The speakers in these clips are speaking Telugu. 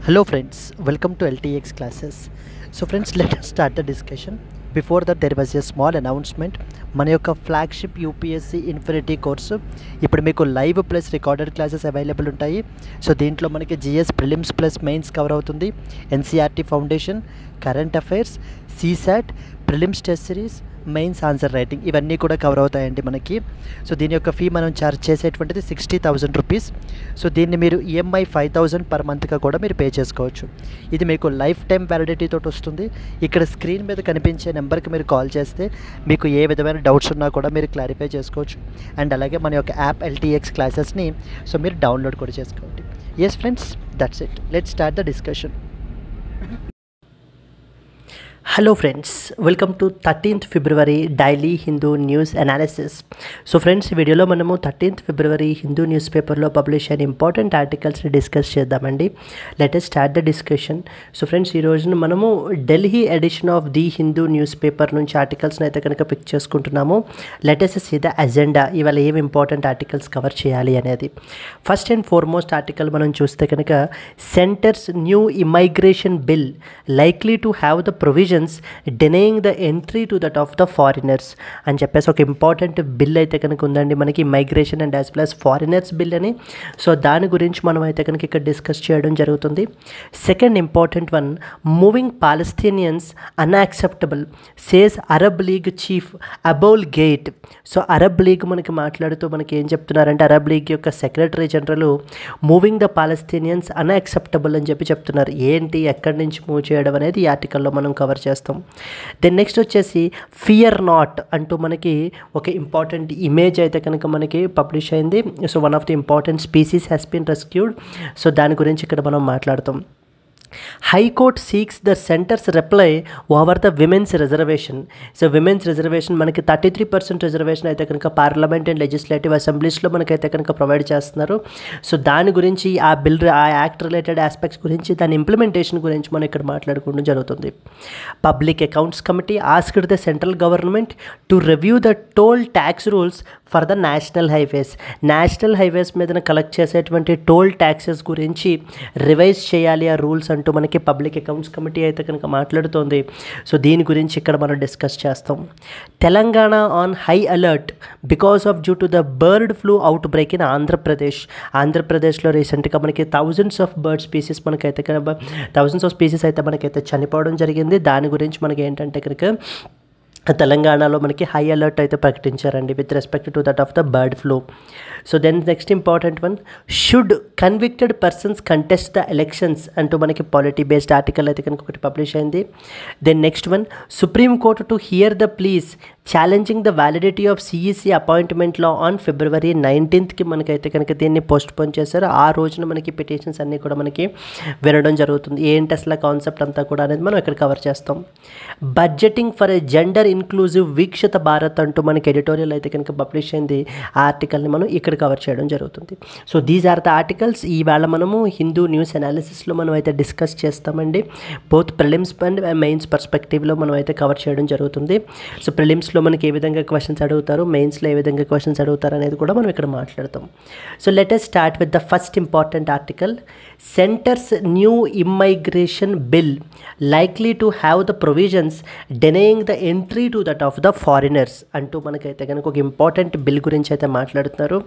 Hello friends, welcome to LTX classes. So friends, let us start the discussion. Before that there was a small announcement. మన యొక్క ఫ్లాగ్షిప్ యూపీఎస్సీ ఇన్ఫినిటీ కోర్సు ఇప్పుడు మీకు live plus recorded classes available ఉంటాయి. సో దీంట్లో మనకి GS prelims plus mains cover అవుతుంది, NCERT foundation, current affairs, CSAT, prelims test series, mains answer writing ఇవన్నీ కూడా కవర్ అవుతాయండి మనకి. సో దీని యొక్క ఫీ మనం ఛార్జ్ చేసేటువంటిది 60,000 రూపీస్. సో దీన్ని మీరు ఈఎంఐ 5,000 పర్ మంత్గా కూడా మీరు పే చేసుకోవచ్చు. ఇది మీకు లైఫ్ టైం వ్యాలిడిటీ తోటి వస్తుంది. ఇక్కడ స్క్రీన్ మీద కనిపించే నెంబర్కి మీరు కాల్ చేస్తే మీకు ఏ విధమైన డౌట్స్ ఉన్నా కూడా మీరు క్లారిఫై చేసుకోవచ్చు. అండ్ అలాగే మన యొక్క యాప్ LTX క్లాసెస్ని సో మీరు డౌన్లోడ్ కూడా చేసుకోండి. Yes friends, that's it. Let's start the discussion. Hello friends, welcome to 13th February daily Hindu news analysis. So friends, ఈ వీడియోలో మనము 13th ఫిబ్రవరి హిందూ న్యూస్ పేపర్లో పబ్లిష్ అయిన ఇంపార్టెంట్ ఆర్టికల్స్ని డిస్కస్ చేద్దామండి. Let us start the discussion. So friends, ఈ రోజున మనము Delhi edition of the Hindu news paper నుంచి ఆర్టికల్స్ని అయితే కనుక పిక్ చేసుకుంటున్నాము. Let us see the agenda, ఇవాళ ఏమి ఇంపార్టెంట్ ఆర్టికల్స్ కవర్ చేయాలి అనేది. ఫస్ట్ అండ్ ఫార్మోస్ట్ ఆర్టికల్ మనం చూస్తే కనుక centre's new immigration bill likely to have the provisions denying the entry to that of the foreigners అని చెప్పేసి ఒక ఇంపార్టెంట్ బిల్ అయితే కనుక ఉందండి మనకి, migration and as well as foreigners bill అని. సో దాని గురించి మనం అయితే కనుక ఇక్కడ డిస్కస్ చేయడం జరుగుతుంది. Second important one, moving Palestinians unacceptable says Arab League chief Aboul Gheit. So Arab League మనకి మాట్లాడుతూ మనకి ఏం చెప్తున్నారంటే, అరబ్ లీగ్ యొక్క secretary general moving the Palestinians unacceptable అని చెప్తున్నారు. ఏంటి, ఎక్కడి నుంచి మూవ్ చేయడం అనేది ఈ ఆర్టికల్లో మనం కవర్ చేస్తాం. దెన్ నెక్స్ట్ వచ్చేసి ఫియర్ నాట్ అంటూ మనకి ఒక ఇంపార్టెంట్ ఇమేజ్ అయితే కనుక మనకి పబ్లిష్ అయింది. So one of the important species has been rescued. So దాని గురించి ఇక్కడ మనం మాట్లాడతాం. High court seeks the centre's reply over the women's reservation. So women's reservation మనకి 33% రిజర్వేషన్ అయితే కనుక పార్లమెంట్ అండ్ లెజిస్లేటివ్ అసెంబ్లీస్లో మనకైతే కనుక ప్రొవైడ్ చేస్తున్నారు. సో దాని గురించి, ఆ బిల్, ఆ యాక్ట్ రిలేటెడ్ ఆస్పెక్ట్స్ గురించి, దాని ఇంప్లిమెంటేషన్ గురించి మనం ఇక్కడ మాట్లాడుకోవడం జరుగుతుంది. Public accounts committee asked the central government to review the toll tax rules for the national highways. National highways మీద కలెక్ట్ చేసేటువంటి టోల్ ట్యాక్సెస్ గురించి రివైజ్ చేయాలి ఆ రూల్స్ అంటూ మనకి పబ్లిక్ అకౌంట్స్ కమిటీ అయితే కనుక మాట్లాడుతోంది. సో దీని గురించి ఇక్కడ మనం డిస్కస్ చేస్తాం. Telangana on high alert because of due to the bird flu out break in Andhra Pradesh. ఆంధ్రప్రదేశ్లో రీసెంట్గా మనకి థౌజండ్స్ ఆఫ్ స్పీసీస్ అయితే మనకైతే చనిపోవడం జరిగింది. దాని గురించి మనకి ఏంటంటే కనుక తెలంగాణలో మనకి హై అలర్ట్ అయితే ప్రకటించారండి with respect to that of the bird flu. So then next important one, should convicted persons contest the elections అంటూ మనకి పాలిటీ బేస్డ్ ఆర్టికల్ అయితే కనుక ఒకటి పబ్లిష్ అయింది. Then next one, supreme court to hear the pleas challenging the validity of CEC appointment law on February 19th మనకైతే కనుక దీన్ని పోస్ట్పోన్ చేశారు. ఆ రోజున మనకి పిటిషన్స్ అన్నీ కూడా మనకి వినడం జరుగుతుంది. ఏంటి అసలు కాన్సెప్ట్ అంతా కూడా అనేది మనం ఇక్కడ కవర్ చేస్తాం. Budgeting for a gender inclusive Veekshitha Bharat అంటూ మనకి ఎడిటోరియల్ అయితే కనుక పబ్లిష్ అయింది. ఆ ఆర్టికల్ని మనం ఇక్కడ కవర్ చేయడం జరుగుతుంది. So these are the articles. ఈవేళ మనము హిందూ న్యూస్ అనాలిసిస్లో మనం అయితే డిస్కస్ చేస్తామండి. బోత్ ప్రిలిమ్స్ అండ్ మెయిన్స్ పర్స్పెక్టివ్లో మనం అయితే కవర్ చేయడం జరుగుతుంది. సో ప్రిలిమ్స్లో మనకి ఏ విధంగా క్వశ్చన్స్ అడుగుతారు, మెయిన్స్లో ఏ విధంగా క్వశ్చన్స్ అడుగుతారు అనేది కూడా మనం ఇక్కడ మాట్లాడతాం. So let us start with the first important article. Centre's new immigration bill likely to have the provisions denying the entry to that of the foreigners అంటూ మనకైతే కనుక ఒక ఇంపార్టెంట్ బిల్ గురించి అయితే మాట్లాడుతున్నారు.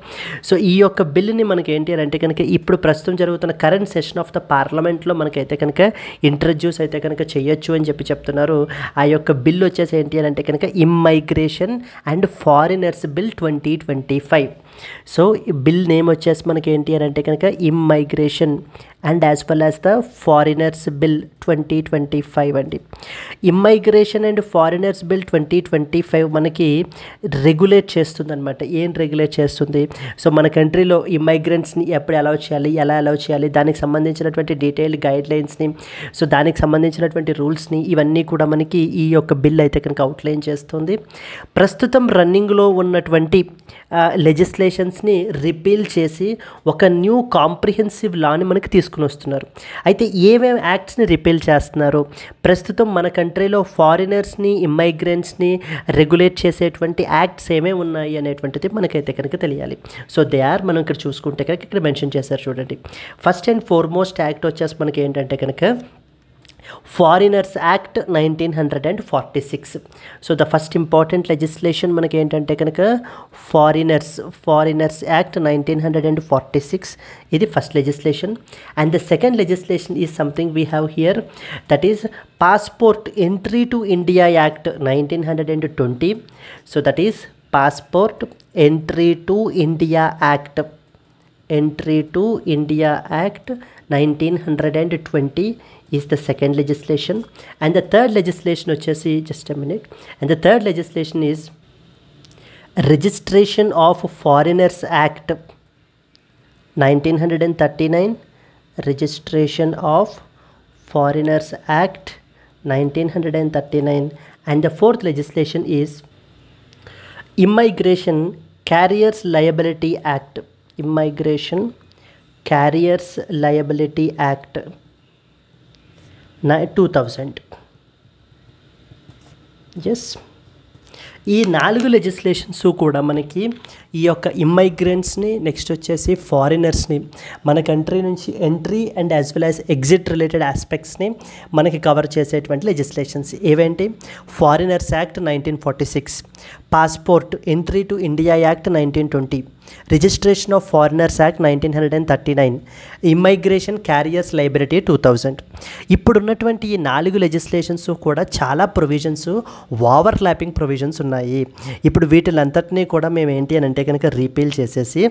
సో ఈ యొక్క బిల్ని మనకి ఏంటి అని అంటే కనుక ఇప్పుడు ప్రస్తుతం జరుగుతున్న కరెంట్ సెషన్ ఆఫ్ ద పార్లమెంట్లో మనకైతే కనుక ఇంట్రడ్యూస్ అయితే కనుక చేయొచ్చు అని చెప్తున్నారు. ఆ యొక్క బిల్ వచ్చేసి ఏంటి అని అంటే కనుక immigration and foreigners bill 2025. So ఈ బిల్ నేమ్ వచ్చేసి మనకి ఏంటి అని అంటే కనుక immigration and as well as the foreigners bill 2025 అండి. ఇమ్మైగ్రేషన్ అండ్ ఫారినర్స్ బిల్ 2025 మనకి రెగ్యులేట్ చేస్తుంది అనమాట. ఏం రెగ్యులేట్ చేస్తుంది? సో మన కంట్రీలో ఇమ్మైగ్రెంట్స్ని ఎప్పుడు అలౌ చేయాలి, ఎలా అలౌ చేయాలి, దానికి సంబంధించినటువంటి డీటెయిల్డ్ గైడ్లైన్స్ని, సో దానికి సంబంధించినటువంటి రూల్స్ని, ఇవన్నీ కూడా మనకి ఈ యొక్క బిల్ అయితే కనుక అవుట్లైన్ చేస్తుంది. ప్రస్తుతం రన్నింగ్లో ఉన్నటువంటి లెజిస్లేషన్స్ని రిపీల్ చేసి ఒక న్యూ కాంప్రిహెన్సివ్ లాని మనకి తీసుకుని వస్తున్నారు. అయితే ఏమేమి యాక్ట్స్ని రిపీల్ చేస్తున్నారు, ప్రస్తుతం మన కంట్రీలో ఫారినర్స్ని ఇమ్మైగ్రెంట్స్ని రెగ్యులేట్ చేసేటువంటి యాక్ట్స్ ఏమేమి ఉన్నాయి అనేటువంటిది మనకైతే కనుక తెలియాలి. సో దే ఆర్, మనం ఇక్కడ చూసుకుంటే కనుక ఇక్కడ మెన్షన్ చేశారు చూడండి. ఫస్ట్ అండ్ ఫార్మోస్ట్ యాక్ట్ వచ్చేసి మనకి ఏంటంటే కనుక foreigners act 1946. So the first important legislation మనకి ఏంటంటే కనుక ఫారినర్స్ యాక్ట్ 1946. ఇది first legislation. And the second legislation is something we have here, that is passport entry to India act 1920. So that is passport entry to India act 1920 is the second legislation. And the third legislation వచ్చేసి, just a minute, and the third legislation is Registration of Foreigners Act 1939, Registration of Foreigners Act 1939. And the fourth legislation is Immigration Carriers Liability Act 2000. yes, ఈ 4 లెజిస్లేషన్స్ కూడా మనకి ఈ యొక్క ఇమ్మైగ్రెంట్స్ని, నెక్స్ట్ వచ్చేసి ఫారినర్స్ని, మన కంట్రీ నుంచి entry and as well as exit related ఆస్పెక్ట్స్ని మనకి కవర్ చేసేటువంటి లెజిస్లేషన్స్ ఏవేంటి? Foreigners act 1946, passport entry to India act 1920, registration of foreigners act 1939, immigration carriers liability 2000. ఇప్పుడున్నటువంటి ఈ 4 లెజిస్లేషన్స్ కూడా చాలా ప్రొవిజన్స్, ఓవర్లాపింగ్ ప్రొవిజన్స్ ఉన్నాయి. ఇప్పుడు వీటిలంతటినీ కూడా మేము ఏంటి అని అంటే కనుక రీపీల్ చేసేసి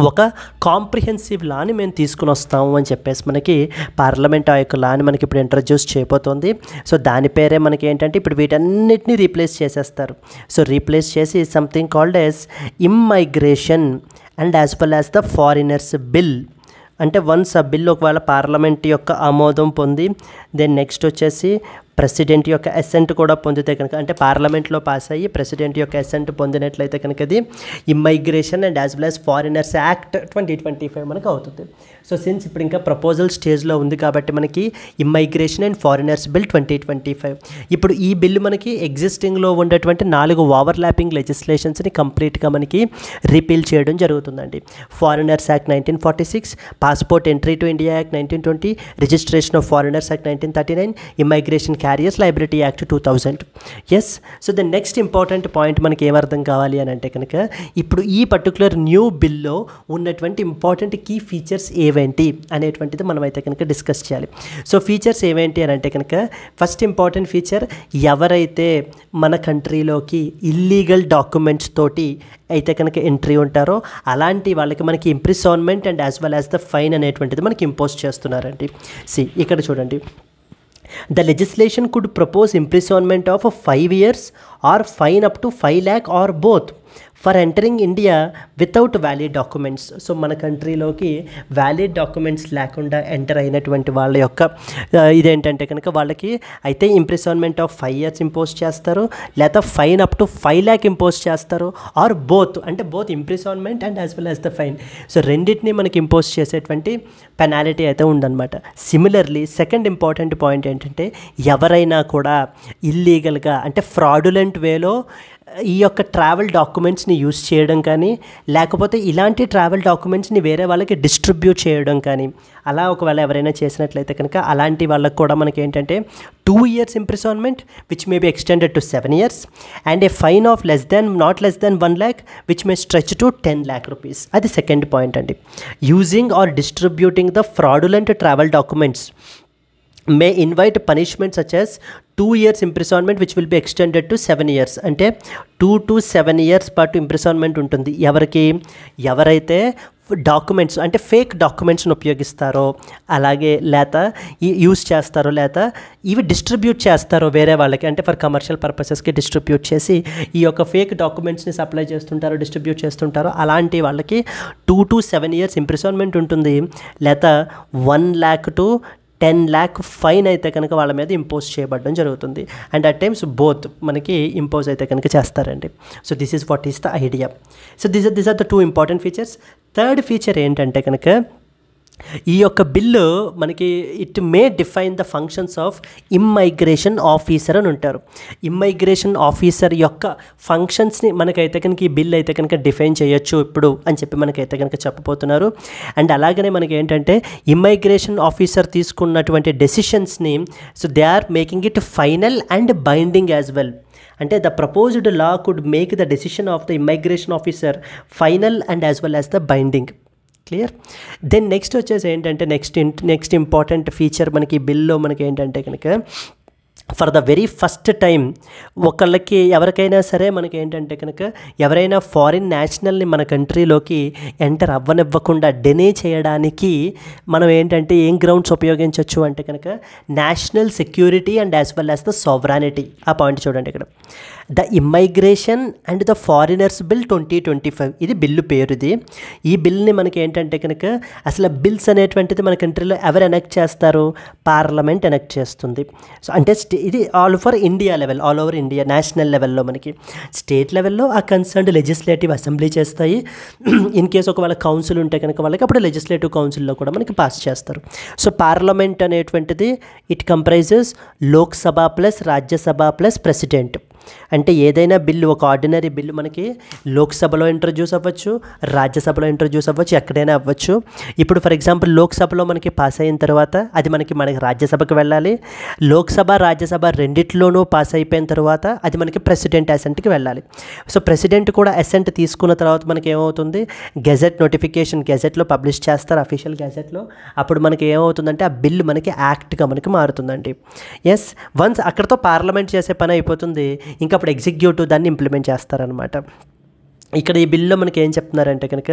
ఒక కాంప్రిహెన్సివ్ లాని మేము తీసుకుని వస్తాము అని చెప్పేసి మనకి పార్లమెంట్ ఆ యొక్క లాని మనకి ఇప్పుడు ఇంట్రడ్యూస్ చేయబోతోంది. సో దాని పేరే మనకి ఏంటంటే ఇప్పుడు వీటన్నిటిని రీప్లేస్ చేసేస్తారు. సో రీప్లేస్ చేసి something called as immigration and as well as the foreigners bill. అంటే వన్స్ ఆ బిల్ ఒకవేళ పార్లమెంట్ యొక్క ఆమోదం పొంది దెన్ నెక్స్ట్ వచ్చేసి ప్రెసిడెంట్ యొక్క అసెంట్ కూడా పొందితే కనుక, అంటే పార్లమెంట్లో పాస్ అయ్యి ప్రెసిడెంట్ యొక్క అసెంట్ పొందినట్లయితే కనుక అది immigration and as well as foreigners act 2025 మనకు అవుతుంది. సో సిన్స్ ఇప్పుడు ఇంకా ప్రపోజల్ స్టేజ్లో ఉంది కాబట్టి మనకి ఇమ్మైగ్రేషన్ అండ్ ఫారినర్స్ బిల్ 2025. ఇప్పుడు ఈ బిల్లు మనకి ఎగ్జిస్టింగ్లో ఉండేటువంటి 4 ఓవర్లాపింగ్ లెజిస్లేషన్స్ని కంప్లీట్గా మనకి రిపీల్ చేయడం జరుగుతుందండి. Foreigners act 1946, passport entry to India act 1920, registration of foreigners act 1939, immigration carriers liability act 2000. Yes, so the next important point మనకి ఏమర్థం కావాలి అని అంటే కనుక ఇప్పుడు ఈ పర్టికులర్ న్యూ బిల్లో ఉన్నటువంటి ఇంపార్టెంట్ కీ ఫీచర్స్ ఏవేంటి అనేటువంటిది మనం అయితే కనుక డిస్కస్ చేయాలి. సో ఫీచర్స్ ఏవేంటి అని అంటే కనుక ఫస్ట్ ఇంపార్టెంట్ ఫీచర్, ఎవరైతే మన కంట్రీలోకి ఇల్లీగల్ డాక్యుమెంట్స్ తోటి అయితే కనుక ఎంట్రీ ఉంటారో అలాంటి వాళ్ళకి మనకి imprisonment and as well as the fine అనేటువంటిది మనకి ఇంపోజ్ చేస్తున్నారండి. ఇక్కడ చూడండి, the legislation could propose imprisonment of 5 years or fine up to 5 lakh or both for entering India without valid documents. So మన కంట్రీలోకి వ్యాలిడ్ డాక్యుమెంట్స్ లేకుండా ఎంటర్ అయినటువంటి వాళ్ళ యొక్క ఇదేంటంటే కనుక వాళ్ళకి అయితే ఇంప్రిసన్మెంట్ ఆఫ్ 5 years ఇంపోజ్ చేస్తారు, లేదా fine up to 5 lakh impose చేస్తారు, ఆర్ బోత్, అంటే both imprisonment and as well as the fine. So రెండింటినీ మనకి ఇంపోజ్ చేసేటువంటి పెనాలిటీ అయితే ఉందన్నమాట. సిమిలర్లీ సెకండ్ ఇంపార్టెంట్ పాయింట్ ఏంటంటే ఎవరైనా కూడా ఇల్లీగల్గా అంటే ఫ్రాడులెంట్ వేలో ఈ యొక్క ట్రావెల్ డాక్యుమెంట్స్ని యూజ్ చేయడం కానీ, లేకపోతే ఇలాంటి ట్రావెల్ డాక్యుమెంట్స్ని వేరే వాళ్ళకి డిస్ట్రిబ్యూట్ చేయడం కానీ, అలా ఒకవేళ ఎవరైనా చేసినట్లయితే కనుక అలాంటి వాళ్ళకి కూడా మనకి ఏంటంటే 2 years imprisonment which may be extended to 7 years and a fine of not less then 1 lakh which may stretch to 10 lakh rupees. అది సెకండ్ పాయింట్ అండి. Using or distributing the fraudulent travel documents may invite punishment such as 2 years imprisonment which will be extended to 7 years. అంటే 2 to 7 years పాటు ఇంప్రిసన్మెంట్ ఉంటుంది ఎవరైతే డాక్యుమెంట్స్ అంటే ఫేక్ డాక్యుమెంట్స్ని ఉపయోగిస్తారో, అలాగే లేత యూజ్ చేస్తారో, లేత ఇవి డిస్ట్రిబ్యూట్ చేస్తారో వేరే వాళ్ళకి, అంటే ఫర్ కమర్షియల్ పర్పసెస్కి డిస్ట్రిబ్యూట్ చేసి ఈ యొక్క ఫేక్ డాక్యుమెంట్స్ని సప్లై చేస్తుంటారో, డిస్ట్రిబ్యూట్ చేస్తుంటారో అలాంటి వాళ్ళకి 2 to 7 years ఇంప్రిసన్మెంట్ ఉంటుంది, లేత 1 lakh to 10 lakh ఫైన్ అయితే కనుక వాళ్ళ మీద ఇంపోజ్ చేయబడడం జరుగుతుంది. అండ్ అట్ టైమ్స్ బోత్ మనకి ఇంపోజ్ అయితే కనుక చేస్తారండి. So this is what is the idea. So these are the 2 important features. Third feature ఏంటంటే కనుక ఈ యొక్క బిల్లు మనకి it may define the functions of immigration officer అని ఉంటారు. ఇమ్మైగ్రేషన్ ఆఫీసర్ యొక్క ఫంక్షన్స్ని మనకైతే కనుక ఈ బిల్ అయితే కనుక డిఫైన్ చేయొచ్చు ఇప్పుడు అని చెప్పి మనకైతే కనుక చెప్పబోతున్నారు. అండ్ అలాగనే మనకి ఏంటంటే ఇమ్మైగ్రేషన్ ఆఫీసర్ తీసుకున్నటువంటి డెసిషన్స్ని so they are making it final and binding as well. అంటే the proposed law could make the decision of the immigration officer final and as well as the binding. Clear. Then next వచ్చేసి ఏంటంటే నెక్స్ట్ ఇంపార్టెంట్ ఫీచర్ మనకి బిల్లో మనకి ఏంటంటే కనుక for the very first time ఒకళ్ళకి ఎవరికైనా సరే మనకి ఏంటంటే కనుక ఎవరైనా ఫారిన్ నేషనల్ని మన కంట్రీలోకి ఎంటర్ అవ్వనివ్వకుండా డెనే చేయడానికి మనం ఏంటంటే ఏం గ్రౌండ్స్ ఉపయోగించవచ్చు అంటే కనుక national security and as well as the sovereignty. ఆ పాయింట్ చూడండి ఇక్కడ. The immigration and the foreigners bill 2025 ఇది బిల్లు పేరు. ఈ బిల్ని మనకి ఏంటంటే కనుక అసలు బిల్స్ అనేటువంటిది మన కంట్రీలో ఎవరు ఎనెక్ట్ చేస్తారు? పార్లమెంట్ ఎనెక్ట్ చేస్తుంది. సో అంటే ఇది all over India level, all over India national లెవెల్లో మనకి స్టేట్ లెవెల్లో ఆ కన్సర్న్డ్ లెజిస్లేటివ్ అసెంబ్లీ చేస్తాయి. ఇన్ కేసు ఒకవేళ కౌన్సిల్ ఉంటే కనుక వాళ్ళకి అప్పుడు లెజిస్లేటివ్ కౌన్సిల్లో కూడా మనకి పాస్ చేస్తారు. సో పార్లమెంట్ అనేటువంటిది it comprises Lok Sabha plus Rajya Sabha plus president. అంటే ఏదైనా బిల్లు ఒక ఆర్డినరీ బిల్లు మనకి లోక్సభలో ఇంట్రడ్యూస్ అవ్వచ్చు, రాజ్యసభలో ఇంట్రడ్యూస్ అవ్వచ్చు, ఎక్కడైనా అవ్వచ్చు. ఇప్పుడు ఫర్ ఎగ్జాంపుల్ లోక్సభలో మనకి పాస్ అయిన తర్వాత అది మనకి రాజ్యసభకి వెళ్ళాలి. లోక్సభ రాజ్యసభ రెండిట్లోనూ పాస్ అయిపోయిన తర్వాత అది మనకి ప్రెసిడెంట్ అసెంట్కి వెళ్ళాలి. సో ప్రెసిడెంట్ కూడా అసెంట్ తీసుకున్న తర్వాత మనకి ఏమవుతుంది? గెజెట్ నోటిఫికేషన్ గెజెట్లో పబ్లిష్ చేస్తారు, అఫీషియల్ గెజెట్లో. అప్పుడు మనకి ఏమవుతుందంటే ఆ బిల్లు మనకి యాక్ట్గా మనకి మారుతుందండి. ఎస్, వన్స్ అక్కడతో పార్లమెంట్ చేసే పని అయిపోతుంది, ఇంకా అప్పుడు ఎగ్జిక్యూటివ్ దాన్ని ఇంప్లిమెంట్ చేస్తారనమాట. ఇక్కడ ఈ బిల్లో మనకి ఏం చెప్తున్నారంటే కనుక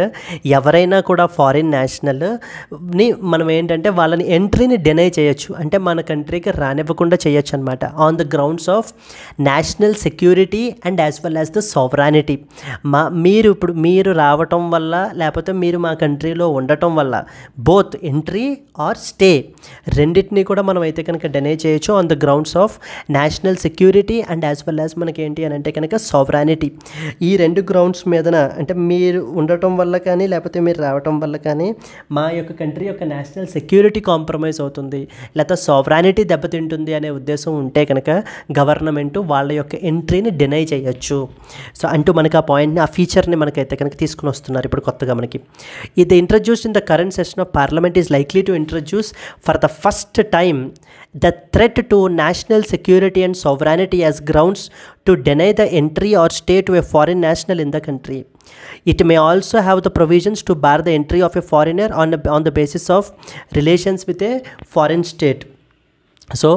ఎవరైనా కూడా ఫారిన్ నేషనల్ని మనం ఏంటంటే వాళ్ళని ఎంట్రీని డినై చేయొచ్చు, అంటే మన కంట్రీకి రానివ్వకుండా చేయొచ్చు అనమాట on the grounds of national security and as well as the sovereignty. మీరు రావటం వల్ల లేకపోతే మీరు మా కంట్రీలో ఉండటం వల్ల బోత్ ఎంట్రీ ఆర్ స్టే రెండింటినీ కూడా మనం అయితే కనుక డినై చేయొచ్చు on the grounds of national security and as well as మనకి ఏంటి అని అంటే కనుక సావరానిటీ. ఈ రెండు గ్రౌండ్స్ మీదన అంటే మీరు ఉండటం వల్ల కానీ లేకపోతే మీరు రావటం వల్ల కానీ మా యొక్క కంట్రీ యొక్క నేషనల్ సెక్యూరిటీ కాంప్రమైజ్ అవుతుంది, లేకపోతే సావరానిటీ దెబ్బతింటుంది అనే ఉద్దేశం ఉంటే కనుక గవర్నమెంట్ వాళ్ళ యొక్క ఎంట్రీని డినై చేయొచ్చు. సో అంటూ మనకి ఆ పాయింట్ని ఆ ఫీచర్ని మనకైతే కనుక తీసుకుని వస్తున్నారు ఇప్పుడు కొత్తగా మనకి. ఇది introduced in the current session of parliament is likely to introduce for the first time the threat to national security and sovereignty as grounds to deny the entry or stay to a foreign national in the country. It may also have the provisions to bar the entry of a foreigner on the basis of relations with a foreign state. So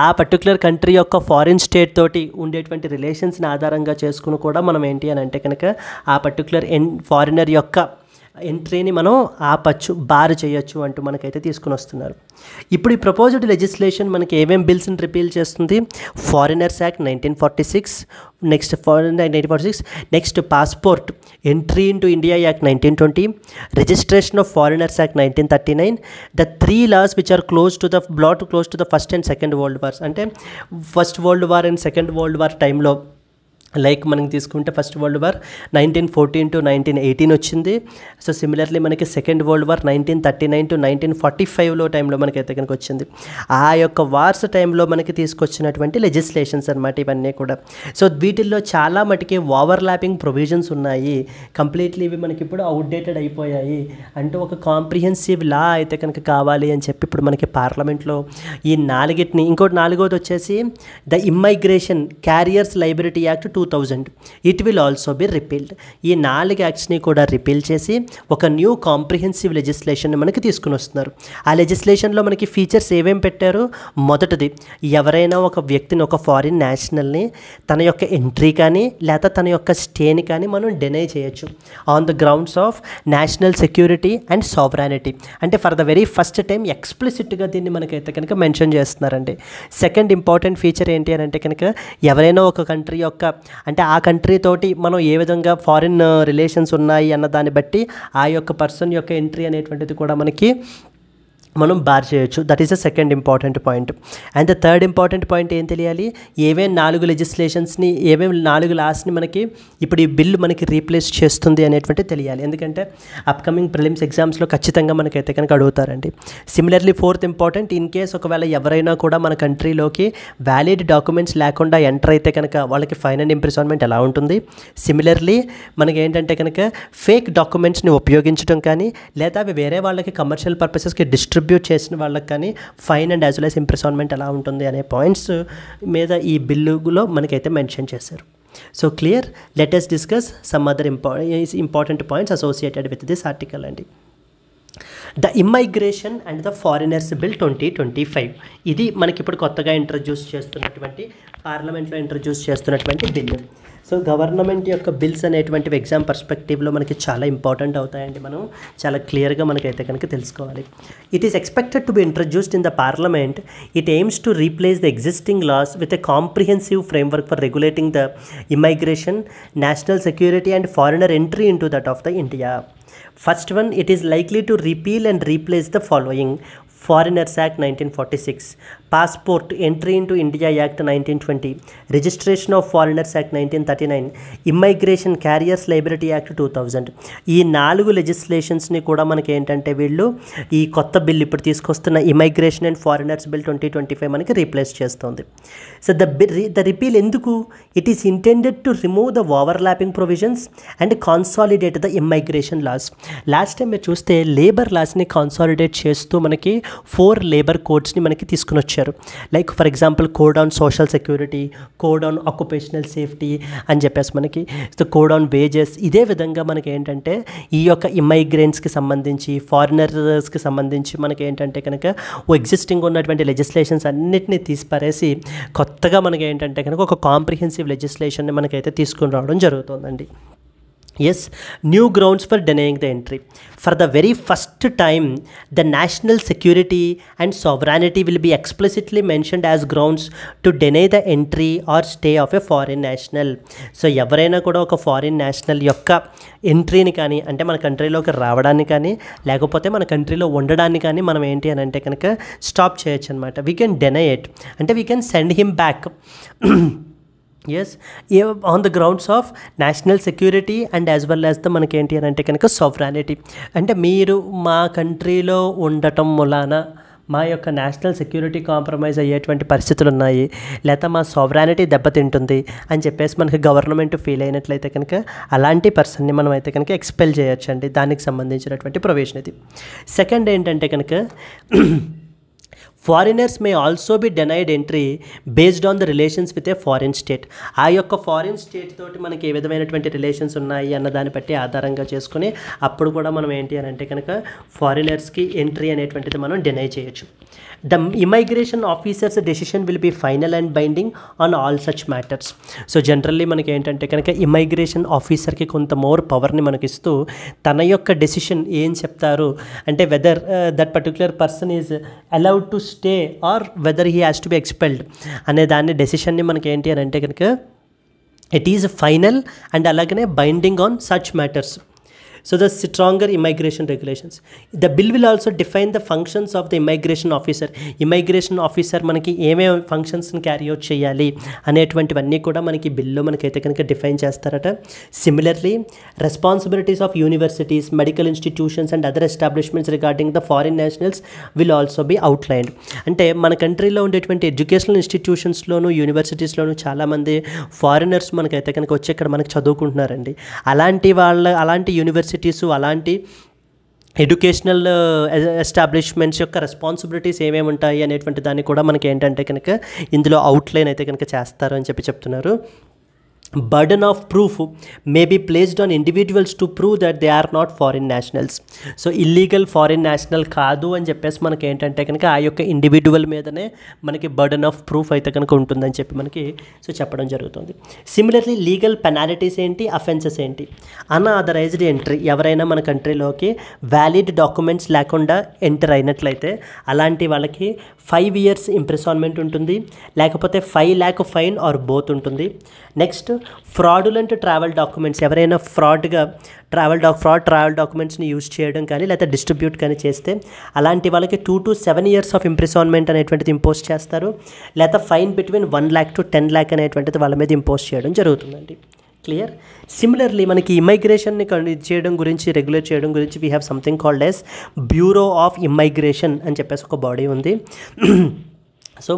ఆ పర్టికులర్ కంట్రీ యొక్క ఫారిన్ స్టేట్ తోటి ఉండేటువంటి రిలేషన్స్ని ఆధారంగా చేసుకుని కూడా మనం ఏంటి అని అంటే కనుక ఆ పర్టికులర్ ఫారినర్ యొక్క ఎంట్రీని మనం ఆపచ్చు, బార్ చేయొచ్చు అంటూ మనకైతే తీసుకుని వస్తున్నారు. ఇప్పుడు ఈ ప్రపోజ్డ్ లెజిస్లేషన్ మనకి ఏమేం బిల్స్ని రిపీల్ చేస్తుంది? Foreigners act 1946, next 1946, next passport entry into India act 1920, registration of foreigners act 1939, the 3 laws which are close to the first and second world wars. అంటే first world war and second world war టైంలో లైక్ మనం తీసుకుంటే ఫస్ట్ వరల్డ్ వార్ 1914 to 1918 వచ్చింది. సో సిమిలర్లీ మనకి సెకండ్ వరల్డ్ వార్ 1939 to 1945లో టైంలో మనకైతే కనుక వచ్చింది. ఆ యొక్క వార్స్ టైంలో మనకి తీసుకొచ్చినటువంటి లెజిస్లేషన్స్ అనమాట ఇవన్నీ కూడా. సో వీటిల్లో చాలా మటుకి ఓవర్లాపింగ్ ప్రొవిజన్స్ ఉన్నాయి, కంప్లీట్లీ ఇవి మనకి ఇప్పుడు అవుట్డేటెడ్ అయిపోయాయి అంటూ ఒక కాంప్రిహెన్సివ్ లా అయితే కనుక కావాలి అని చెప్పి ఇప్పుడు మనకి పార్లమెంట్లో ఈ నాలుగిటిని, ఇంకోటి నాలుగోది వచ్చేసి the immigration carriers liability act 2000, it will also be repealed. ఈ 4 యాక్ట్స్ని కూడా రిపీల్ చేసి ఒక న్యూ కాంప్రిహెన్సివ్ లెజిస్లేషన్ మనకి తీసుకుని వస్తున్నారు. ఆ లెజిస్లేషన్లో మనకి ఫీచర్స్ ఏమేమి పెట్టారు? మొదటిది, ఎవరైనా ఒక వ్యక్తిని, ఒక ఫారిన్ నేషనల్ని తన యొక్క ఎంట్రీ కానీ లేదా తన యొక్క స్టేని కానీ మనం డినై చేయొచ్చు on the grounds of national security and sovereignty. అంటే for the very first time ఎక్స్ప్లిసిట్గా దీన్ని మనకైతే కనుక మెన్షన్ చేస్తున్నారండి. సెకండ్ ఇంపార్టెంట్ ఫీచర్ ఏంటి అని అంటే కనుక ఎవరైనా ఒక కంట్రీ యొక్క అంటే ఆ కంట్రీ తోటి మనం ఏ విధంగా ఫారిన్ రిలేషన్స్ ఉన్నాయి అన్న దాన్ని బట్టి ఆ యొక్క పర్సన్ యొక్క ఎంట్రీ అనేటువంటిది కూడా మనకి మనం బార్ చేయొచ్చు. That is the second important point. And the third important point ఏం తెలియాలి, ఏమేమి 4 లెజిస్లేషన్స్ని, ఏమేమి 4 లాస్ని మనకి ఇప్పుడు ఈ బిల్లు మనకి రీప్లేస్ చేస్తుంది అనేటువంటి తెలియాలి. ఎందుకంటే అప్కమింగ్ ప్రిలిమ్స్ ఎగ్జామ్స్లో ఖచ్చితంగా మనకైతే కనుక అడుగుతారండి. Similarly fourth important, in case ఒకవేళ ఎవరైనా కూడా మన కంట్రీలోకి వ్యాలిడ్ డాక్యుమెంట్స్ లేకుండా ఎంటర్ అయితే కనుక వాళ్ళకి ఫైన్ అండ్ ఇంప్రిజన్మెంట్ ఎలా ఉంటుంది. సిమిలర్లీ మనకి ఏంటంటే కనుక ఫేక్ డాక్యుమెంట్స్ని ఉపయోగించడం కానీ లేదా అవి వేరే వాళ్ళకి కమర్షియల్ పర్పసెస్కి డిస్ట్రిబ్యూట్ చేసిన వాళ్ళకి కానీ fine and as well as imprisonment ఎలా ఉంటుంది అనే పాయింట్స్ మీద ఈ బిల్లులో మనకైతే మెన్షన్ చేశారు. So clear, let us discuss some other important points associated with this article అండి. The immigration and the foreigners bill 2025, ఇది మనకి ఇప్పుడు కొత్తగా ఇంట్రడ్యూస్ చేస్తున్నటువంటి, పార్లమెంట్లో ఇంట్రడ్యూస్ చేస్తున్నటువంటి బిల్లు. సో గవర్నమెంట్ యొక్క బిల్స్ అనేటువంటివి ఎగ్జామ్ పర్స్పెక్టివ్లో మనకి చాలా ఇంపార్టెంట్ అవుతాయండి. మనం చాలా క్లియర్గా మనకైతే కనుక తెలుసుకోవాలి. It is expected to be introduced in the parliament. It aims to replace the existing laws with a comprehensive framework for regulating the immigration, national security and foreigner entry into that of the India. First one, it is likely to repeal and replace the following: Foreigners Act 1946, Passport Entry into India Act 1920, Registration of Foreigners Act 1939, Immigration Carriers Liability Act 2000. ఈ 4 లెజిస్లేషన్స్ని కూడా మనకి ఏంటంటే వీళ్ళు ఈ కొత్త బిల్ ఇప్పుడు తీసుకొస్తున్న ఇమైగ్రేషన్ అండ్ ఫారినర్స్ బిల్ 2025 మనకి రీప్లేస్ చేస్తుంది. సో ద రిపీల్ ఎందుకు? It is intended to remove the overlapping provisions and consolidate the immigration laws. Last time మీరు చూస్తే లేబర్ లాస్ని కాన్సాలిడేట్ చేస్తూ మనకి 4 లేబర్ కోడ్స్ని మనకి తీసుకుని వచ్చారు. Like for example code on social security, code on occupational safety అని చెప్పేసి మనకి కోడ్ ఆన్ వేజెస్. ఇదే విధంగా మనకి ఏంటంటే ఈ యొక్క ఇమైగ్రెంట్స్కి సంబంధించి, ఫారినర్స్కి సంబంధించి మనకి ఏంటంటే కనుక ఎగ్జిస్టింగ్ ఉన్నటువంటి లెజిస్లేషన్స్ అన్నిటినీ తీసిపారేసి కొత్తగా మనకి ఏంటంటే కనుక ఒక కాంప్రిహెన్సివ్ లెజిస్లేషన్ని మనకైతే తీసుకుని రావడం జరుగుతుందండి. Yes, new grounds for denying the entry. For the very first time, the national security and sovereignty will be explicitly mentioned as grounds to deny the entry or stay of a foreign national. So, ఎవరైనా కూడా ఒక ఫారిన్ నేషనల్ యొక్క ఎంట్రీని కానీ, అంటే మన కంట్రీలోకి రావడాన్ని కానీ లేకపోతే మన కంట్రీలో ఉండడాన్ని కానీ మనం ఏంటి అని అంటే కనుక స్టాప్ చేయొచ్చు అనమాట. వీ కెన్ డెనై ఇట్, అంటే we can send him back. Yes, on the grounds of national security and as well as the మనకి ఏంటి అని అంటే కనుక సావరానిటీ. అంటే మీరు మా కంట్రీలో ఉండటం మూలాన మా యొక్క నేషనల్ సెక్యూరిటీ కాంప్రమైజ్ అయ్యేటువంటి పరిస్థితులు ఉన్నాయి, లేదా మా సావరానిటీ దెబ్బతింటుంది అని చెప్పేసి మనకి గవర్నమెంట్ ఫీల్ అయినట్లయితే కనుక అలాంటి పర్సన్ని మనం అయితే కనుక ఎక్స్పెల్ చేయొచ్చు అండి. దానికి సంబంధించినటువంటి ప్రొవిజన్ ఇది. సెకండ్ ఏంటంటే కనుక foreigners may also be denied entry based on the relations with a foreign state. ఆ యొక్క ఫారిన్ స్టేట్ తోటి మనకి ఏ విధమైనటువంటి రిలేషన్స్ ఉన్నాయి అన్న దాన్ని బట్టి ఆధారంగా చేసుకుని అప్పుడు కూడా మనం ఏంటి అని అంటే కనుక ఫారినర్స్కి ఎంట్రీ అనేటువంటిది మనం డెనై చేయొచ్చు. The immigration officers decision will be final and binding on all such matters. So generally మనకి ఏంటంటే కనుక ఇమైగ్రేషన్ ఆఫీసర్కి కొంత మోర్ పవర్ని మనకిస్తూ తన యొక్క డెసిషన్ ఏం చెప్తారు అంటే weather that particular person is allowed to stay or whether he has to be expelled అనే దాన్ని డెసిషన్ని మనకి ఏంటి అని అంటే కనుక ఇట్ ఈజ్ ఫైనల్ అండ్ అలాగనే binding on such matters. So the stronger immigration regulations. The bill will also define the functions of the immigration officer. Immigration officer మనకి ఏమేమి ఫంక్షన్స్ని క్యారీ అవుట్ చేయాలి అనేటువంటివన్నీ కూడా మనకి బిల్లో మనకైతే కనుక డిఫైన్ చేస్తారట. Similarly responsibilities of universities, medical institutions and other establishments regarding the foreign nationals will also be outlined. అంటే మన కంట్రీలో ఉండేటువంటి ఎడ్యుకేషనల్ ఇన్స్టిట్యూషన్స్లోను యూనివర్సిటీస్లోను చాలామంది ఫారినర్స్ మనకైతే కనుక వచ్చి ఇక్కడ మనకు చదువుకుంటున్నారండి. అలాంటి యూనివర్సిటీస్, అలాంటి ఎడ్యుకేషనల్ ఎస్టాబ్లిష్మెంట్స్ యొక్క రెస్పాన్సిబిలిటీస్ ఏమేమి ఉంటాయి అనేటువంటి దాన్ని కూడా మనకి ఏంటంటే కనుక ఇందులో అవుట్లైన్ అయితే కనుక చేస్తారు అని చెప్తున్నారు. burden of proof may be placed on individuals to prove that they are not foreign nationals. So illegal foreign national కాదు అని చెప్పేసి మనకి ఏంటంటే కనుక ఆ యొక్క ఇండివిజువల్ మీదనే మనకి బర్డన్ ఆఫ్ ప్రూఫ్ అయితే కనుక ఉంటుందని చెప్పి మనకి చెప్పడం జరుగుతుంది. సిమిలర్లీ లీగల్ పెనాలిటీస్ ఏంటి, అఫెన్సెస్ ఏంటి? అన్ఆథరైజ్డ్ ఎంట్రీ, ఎవరైనా మన కంట్రీలోకి వ్యాలిడ్ డాక్యుమెంట్స్ లేకుండా ఎంటర్ అయినట్లయితే అలాంటి వాళ్ళకి 5 years ఇంప్రిసన్మెంట్ ఉంటుంది, లేకపోతే 5 lakh ఫైన్ ఆర్ బోత్ ఉంటుంది. నెక్స్ట్ ఫ్రాడులెంట్ ట్రావెల్ డాక్యుమెంట్స్, ఎవరైనా ఫ్రాడ్ ట్రావెల్ డాక్యుమెంట్స్ని యూజ్ చేయడం కానీ లేదా డిస్ట్రిబ్యూట్ కానీ చేస్తే అలాంటి వాళ్ళకి 2 to 7 years ఆఫ్ ఇంప్రిసాన్మెంట్ అనేటువంటిది ఇంపోజ్ చేస్తారు, లేదా fine between 1 lakh to 10 lakh అనేటువంటిది వాళ్ళ మీద ఇంపోజ్ చేయడం జరుగుతుందండి. క్లియర్. సిమిలర్లీ మనకి ఇమైగ్రేషన్ని చేయడం గురించి, రెగ్యులేట్ చేయడం గురించి we have something called as bureau of immigration అని చెప్పేసి ఒక బాడీ ఉంది. So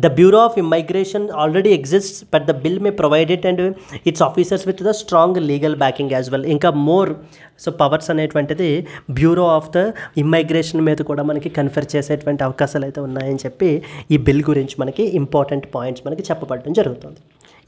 the Bureau of Immigration already exists, but the bill may provide it and its officers with the strong legal backing as well. ఇంకా మోర్ పవర్స్ అనేటువంటిది బ్యూరో ఆఫ్ ద ఇమ్మైగ్రేషన్ మీద కూడా మనకి కన్ఫర్ చేసేటువంటి అవకాశాలు అయితే ఉన్నాయని చెప్పి ఈ బిల్ గురించి మనకి ఇంపార్టెంట్ పాయింట్స్ మనకి చెప్పబడడం జరుగుతుంది.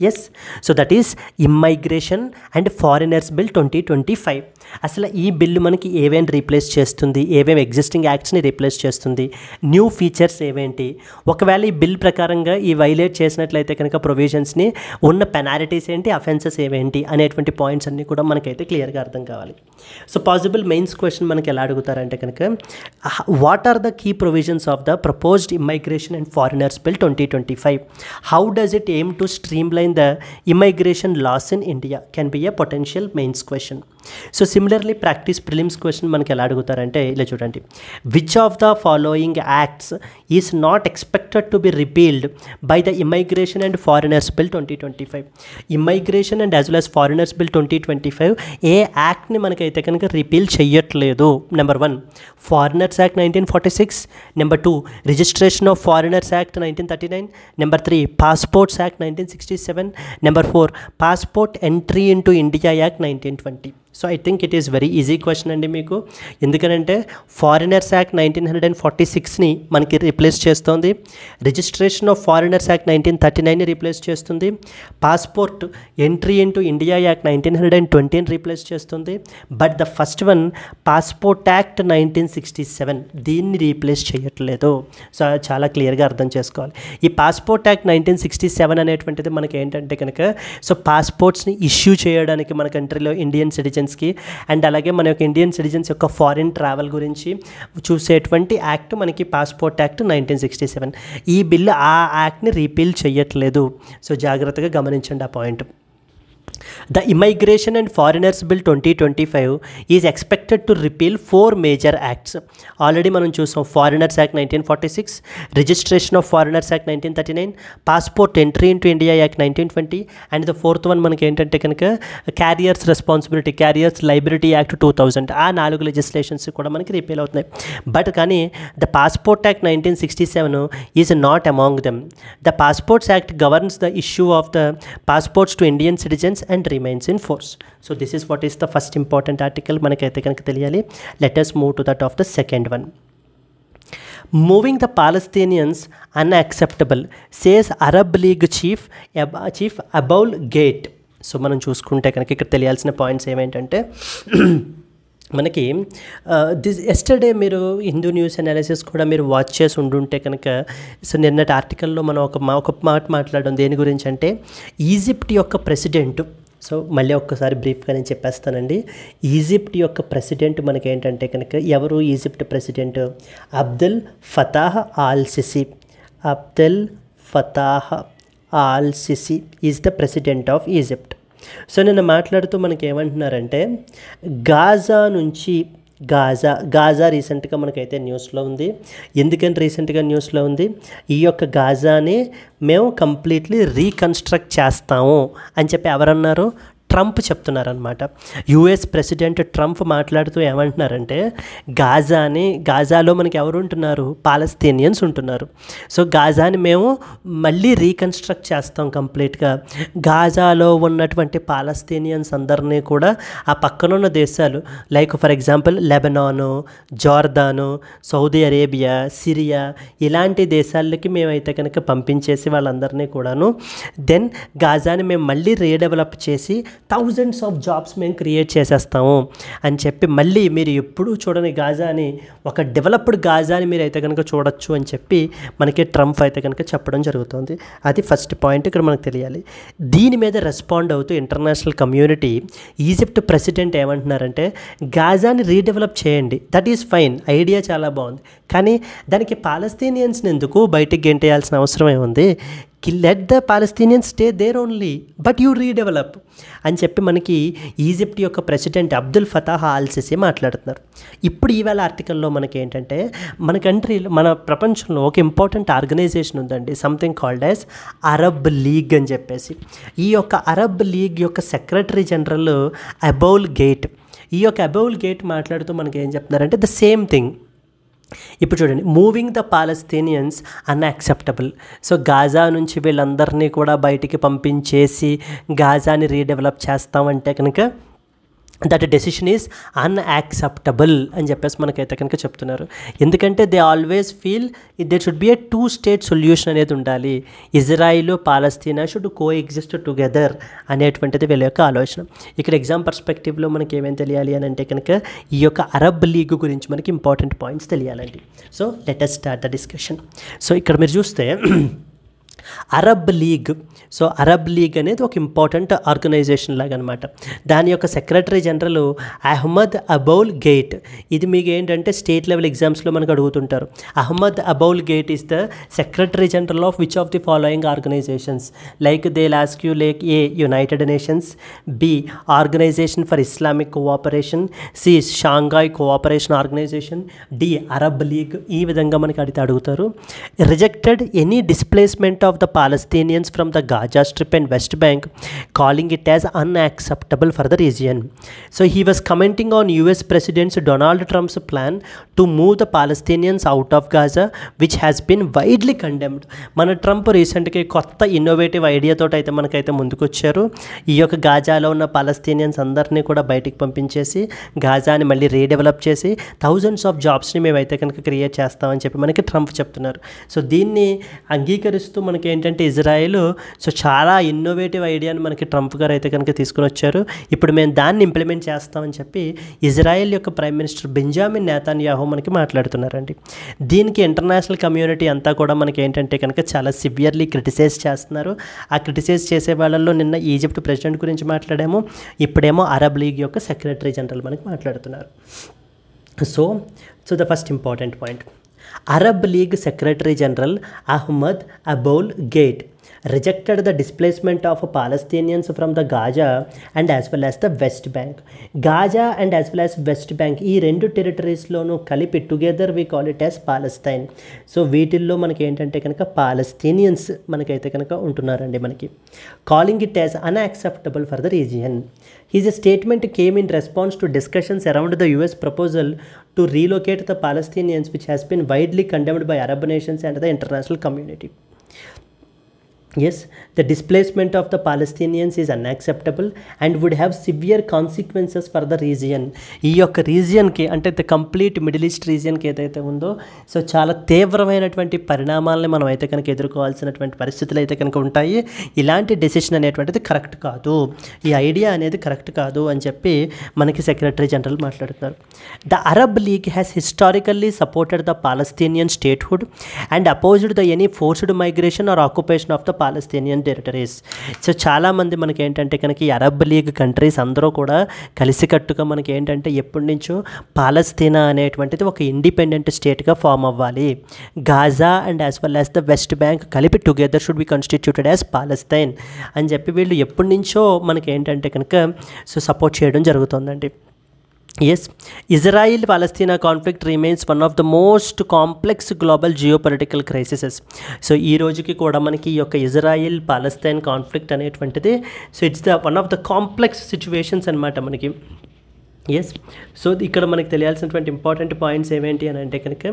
Yes, so that is immigration and foreigners bill 2025. అసలు ఈ బిల్లు మనకి ఏవేంటి రీప్లేస్ చేస్తుంది, ఏవేమి ఎగ్జిస్టింగ్ యాక్ట్స్ని రీప్లేస్ చేస్తుంది, న్యూ ఫీచర్స్ ఏవేంటి, ఒకవేళ ఈ బిల్ ప్రకారంగా ఈ వైలేట్ చేసినట్లయితే కనుక ప్రొవిజన్స్ని ఉన్న పెనాలిటీస్ ఏంటి, అఫెన్సెస్ ఏవేంటి అనేటువంటి పాయింట్స్ అన్నీ కూడా మనకైతే క్లియర్గా అర్థం కావాలి. సో పాసిబుల్ మెయిన్స్ క్వశ్చన్ మనకి ఎలా అడుగుతారంటే కనుక what are the key provisions of the proposed immigration and foreigners bill 2025? How does it aim to streamline the immigration laws in India can be a potential mains question. So similarly practice prelims question మనకి ఎలా అడుగుతారంటే ఇలా చూడండి, which of the following acts is not expected to be repealed by the immigration and foreigners bill 2025? immigration and as well as foreigners bill 2025 ఏ యాక్ట్ని మనకైతే కనుక రిపీల్ చెయ్యట్లేదు. Number 1 foreigners act 1946, number 2 registration of foreigners act 1939, number 3 passports act 1967, number 4 passport entry into India act 1920. So I think it is very easy question అండి మీకు, ఎందుకంటే ఫారినర్స్ యాక్ట్ 1946ని మనకి రీప్లేస్ చేస్తుంది, రిజిస్ట్రేషన్ ఆఫ్ ఫారినర్స్ యాక్ట్ 1939ని రీప్లేస్ చేస్తుంది, passport entry into India act 1920ని రీప్లేస్ చేస్తుంది, but the first one passport act 1967 దీన్ని రీప్లేస్ చేయట్లేదు. సో చాలా క్లియర్గా అర్థం చేసుకోవాలి. ఈ పాస్పోర్ట్ యాక్ట్ 1967 అనేటువంటిది మనకి ఏంటంటే కనుక సో పాస్పోర్ట్స్ని ఇష్యూ చేయడానికి మన కంట్రీలో ఇండియన్ సిటిజన్స్కి అండ్ అలాగే మన యొక్క ఇండియన్ సిటిజన్స్ యొక్క ఫారిన్ ట్రావెల్ గురించి చూసేటువంటి యాక్ట్ మనకి పాస్పోర్ట్ యాక్ట్ 1967. ఈ బిల్లు ఆ యాక్ట్ని రీపీల్ చేయట్లేదు. సో జాగ్రత్తగా గమనించండి ఆ point. The Immigration and Foreigners Bill 2025 is expected to repeal 4 major acts. Already మనం చూసాం, Foreigners Act 1946, Registration of Foreigners Act 1939, Passport Entry into India Act 1920, and the fourth one మనకి ఏంటంటే కనుక Carriers Responsibility, Carriers Liability Act 2000. ఆ 4 లెజిస్లేషన్స్ కూడా మనకి రిపీల్ అవుతున్నాయి. బట్ కానీ the Passport Act 1967 is not among them. The Passports Act governs the issue of the passports to Indian citizens and remains in force. So this is what is the first important article మనకైతే కనుక తెలియాలి. Let us move to that of the second one. Moving the Palestinians unacceptable, says Arab League chief Aboul Gate. So మనం చూసుకుంటే కనుక ఇక్కడ తెలియాల్సిన పాయింట్స్ ఏమేంటంటే మనకి ఎస్టర్డే మీరు హిందూ న్యూస్ అనాలిసిస్ కూడా మీరు వాచ్ చేసి ఉండుంటే కనుక సో నిన్నటి ఆర్టికల్లో మనం ఒక మాట మాట్లాడడం దేని గురించి అంటే ఈజిప్ట్ యొక్క ప్రెసిడెంట్. సో మళ్ళీ ఒక్కసారి బ్రీఫ్గా నేను చెప్పేస్తానండి. ఈజిప్ట్ యొక్క ప్రెసిడెంట్ మనకి ఏంటంటే కనుక ఎవరు Egypt president? Abdel Fattah al Sisi. Abdel Fattah al Sisi is the president of Egypt. So నిన్న మాట్లాడుతూ మనకి ఏమంటున్నారంటే గాజా నుంచి గాజా రీసెంట్గా మనకైతే న్యూస్లో ఉంది. ఎందుకని రీసెంట్గా న్యూస్లో ఉంది? ఈ యొక్క గాజాని మేము కంప్లీట్లీ రీకన్స్ట్రక్ట్ చేస్తాము అని చెప్పి ఎవరన్నారు? ట్రంప్ చెప్తున్నారనమాట. యుఎస్ ప్రెసిడెంట్ ట్రంప్ మాట్లాడుతూ ఏమంటున్నారంటే గాజాలో మనకి ఎవరు ఉంటున్నారు? పాలస్తీనియన్స్ ఉంటున్నారు. సో గాజాని మేము మళ్ళీ రీకన్స్ట్రక్ట్ చేస్తాం కంప్లీట్గా. గాజాలో ఉన్నటువంటి పాలస్తీనియన్స్ అందరినీ కూడా ఆ పక్కనున్న దేశాలు like for example Lebanon, Jordan, Saudi Arabia, Syria ఇలాంటి దేశాలకి మేమైతే కనుక పంపించేసి వాళ్ళందరినీ కూడాను దెన్ గాజాని మేము మళ్ళీ రీడెవలప్ చేసి థౌజండ్స్ ఆఫ్ జాబ్స్ మేము క్రియేట్ చేసేస్తాము అని చెప్పి మళ్ళీ మీరు ఎప్పుడూ చూడని గాజాని ఒక డెవలప్డ్ గాజాని మీరు అయితే కనుక చూడొచ్చు అని చెప్పి మనకి ట్రంప్ అయితే కనుక చెప్పడం జరుగుతుంది. అది ఫస్ట్ పాయింట్ ఇక్కడ మనకు తెలియాలి. దీని మీద రెస్పాండ్ అవుతూ ఇంటర్నేషనల్ కమ్యూనిటీ ఈజిప్ట్ ప్రెసిడెంట్ ఏమంటున్నారంటే గాజాని రీడెవలప్ చేయండి, దట్ ఈస్ ఫైన్, ఐడియా చాలా బాగుంది, కానీ దానికి పాలస్తీనియన్స్ని ఎందుకు బయటికి గెంటేయాల్సిన అవసరం ఏముంది? Let the Palestinians stay there only but you redevelop అని చెప్పి మనకి ఈజిప్ట్ యొక్క president Abdul Fattah al Sisi మాట్లాడుతున్నారు. ఇప్పుడు ఈవేళ ఆర్టికల్లో మనకి ఏంటంటే మన కంట్రీలో మన ప్రపంచంలో ఒక ఇంపార్టెంట్ ఆర్గనైజేషన్ ఉందండి, something called as Arab league అని చెప్పేసి. ఈ యొక్క అరబ్ లీగ్ యొక్క సెక్రటరీ జనరల్ అబౌల్ గేట్, ఈ యొక్క అబౌల్ గేట్ మాట్లాడుతూ మనకి ఏం చెప్తున్నారంటే ద సేమ్ థింగ్. ఇప్పుడు చూడండి, moving the Palestinians unacceptable. So Gaza నుంచి వీళ్ళందరినీ కూడా బయటికి పంపించేసి గాజాని రీడెవలప్ చేస్తామంటే కనుక దట్ డెసిషన్ ఈజ్ అన్యాక్సెప్టబుల్ అని చెప్పేసి మనకైతే కనుక చెప్తున్నారు. ఎందుకంటే they always feel they should be A 2 state solution అనేది ఉండాలి, Israel Palestine should co exist together అనేటువంటిది వీళ్ళ యొక్క ఆలోచన. ఇక్కడ ఎగ్జామ్ పర్స్పెక్టివ్లో మనకి ఏమేమి తెలియాలి అని అంటే కనుక ఈ యొక్క అరబ్ లీగ్ గురించి మనకి ఇంపార్టెంట్ పాయింట్స్ తెలియాలండి. So let us start the discussion. So ఇక్కడ మీరు చూస్తే Arab League, so Arab League అనేది ఒక ఇంపార్టెంట్ ఆర్గనైజేషన్ లాగా అనమాట. దాని యొక్క secretary general Ahmed Aboul Gheit. ఇది మీకు ఏంటంటే స్టేట్ లెవెల్ ఎగ్జామ్స్లో మనకు అడుగుతుంటారు. Ahmed Aboul Gheit is the secretary general of which of the following organizations, like they ask you like A United Nations, B organization for Islamic cooperation, C Shanghai cooperation organisation, the Arab League. ఈ విధంగా మనకి అడుగుతారు. Rejected any displacement of the Palestinians from the Gaza Strip and West Bank, calling it as unacceptable for the region. So he was commenting on US President Donald Trump's plan to move the Palestinians out of Gaza, which has been widely condemned. మన ట్రంప్ రీసెంట్గా కొత్త ఇన్నోవేటివ్ ఐడియా తోటి అయితే మనకైతే ముందుకొచ్చారు. ఈ యొక్క గాజాలో ఉన్న పాలస్తీనియన్స్ అందరినీ కూడా బయటికి పంపించేసి గాజాని మళ్ళీ రీడెవలప్ చేసి థౌజండ్స్ ఆఫ్ జాబ్స్ని మేమైతే కనుక క్రియేట్ చేస్తామని చెప్పి మనకి ట్రంప్ చెప్తున్నారు. సో దీన్ని అంగీకరిస్తూ మనకి ఏంటంటే ఇజ్రాయెల్ సో చాలా ఇన్నోవేటివ్ ఐడియాని మనకి ట్రంప్ గారు అయితే కనుక తీసుకుని వచ్చారు. ఇప్పుడు మేము దాన్ని ఇంప్లిమెంట్ చేస్తామని చెప్పి ఇజ్రాయెల్ యొక్క ప్రైమ్ మినిస్టర్ బెంజామిన్ నెతన్యాహు మనకి మాట్లాడుతున్నారండి. దీనికి ఇంటర్నేషనల్ కమ్యూనిటీ అంతా కూడా మనకి ఏంటంటే కనుక చాలా సివియర్లీ క్రిటిసైజ్ చేస్తున్నారు. ఆ క్రిటిసైజ్ చేసే వాళ్ళల్లో నిన్న ఈజిప్ట్ ప్రెసిడెంట్ గురించి మాట్లాడాము, ఇప్పుడేమో అరబ్ లీగ్ యొక్క సెక్రటరీ జనరల్ మనకి మాట్లాడుతున్నారు. So the first important point, Arab League Secretary General Ahmad Abaul Gate rejected the displacement of Palestinians from the Gaza and as well as the West Bank. Gaza and as well as West Bank ఈ రెండు టెరిటరీస్లోనూ కలిపి together we call it as Palestine. So వీటిల్లో మనకి ఏంటంటే కనుక పాలస్తీనియన్స్ మనకైతే కనుక ఉంటున్నారండి. మనకి calling it as unacceptable for the region. His statement came in response to discussions around the US proposal to relocate the Palestinians, which has been widely condemned by Arab nations and the international community. Yes, the displacement of the Palestinians is unacceptable and would have severe consequences for the region. ఈ యొక్క రీజియన్కి అంటే ద కంప్లీట్ మిడిల్ ఈస్ట్ రీజియన్కి ఏదైతే ఉందో సో చాలా తీవ్రమైనటువంటి పరిణామాలని మనం అయితే కనుక ఎదుర్కోవాల్సినటువంటి పరిస్థితులు అయితే కనుక ఉంటాయి. ఇలాంటి డెసిషన్ అనేటువంటిది కరెక్ట్ కాదు, ఈ ఐడియా అనేది కరెక్ట్ కాదు అని చెప్పి మనకి సెక్రటరీ జనరల్ మాట్లాడుతున్నారు. The Arab League has historically supported the Palestinian statehood and opposed the any forced migration or occupation of the Palestinian territories. So చాలామంది మనకి ఏంటంటే కనుక ఈ అరబ్ లీగ్ కంట్రీస్ అందరూ కూడా కలిసికట్టుగా మనకి ఏంటంటే ఎప్పటి నుంచో పాలస్తీనా అనేటువంటిది ఒక ఇండిపెండెంట్ స్టేట్గా ఫామ్ అవ్వాలి, Gaza and as well as the West Bank కలిపి together should be constituted as Palestine అని చెప్పి వీళ్ళు ఎప్పటి నుంచో మనకి ఏంటంటే కనుక సో సపోర్ట్ చేయడం జరుగుతుందండి. Yes, Israel-Palestina conflict remains one of the most complex global geopolitical crises. So ఈ రోజుకి కూడా మనకి ఈ యొక్క ఇజ్రాయిల్ పాలస్తీన్ కాన్ఫ్లిక్ట్ అనేటువంటిది so it's the one of the complex situations అనమాట మనకి. ఎస్, సో ఇక్కడ మనకి తెలియాల్సినటువంటి ఇంపార్టెంట్ పాయింట్స్ ఏమేంటి అని అంటే కనుక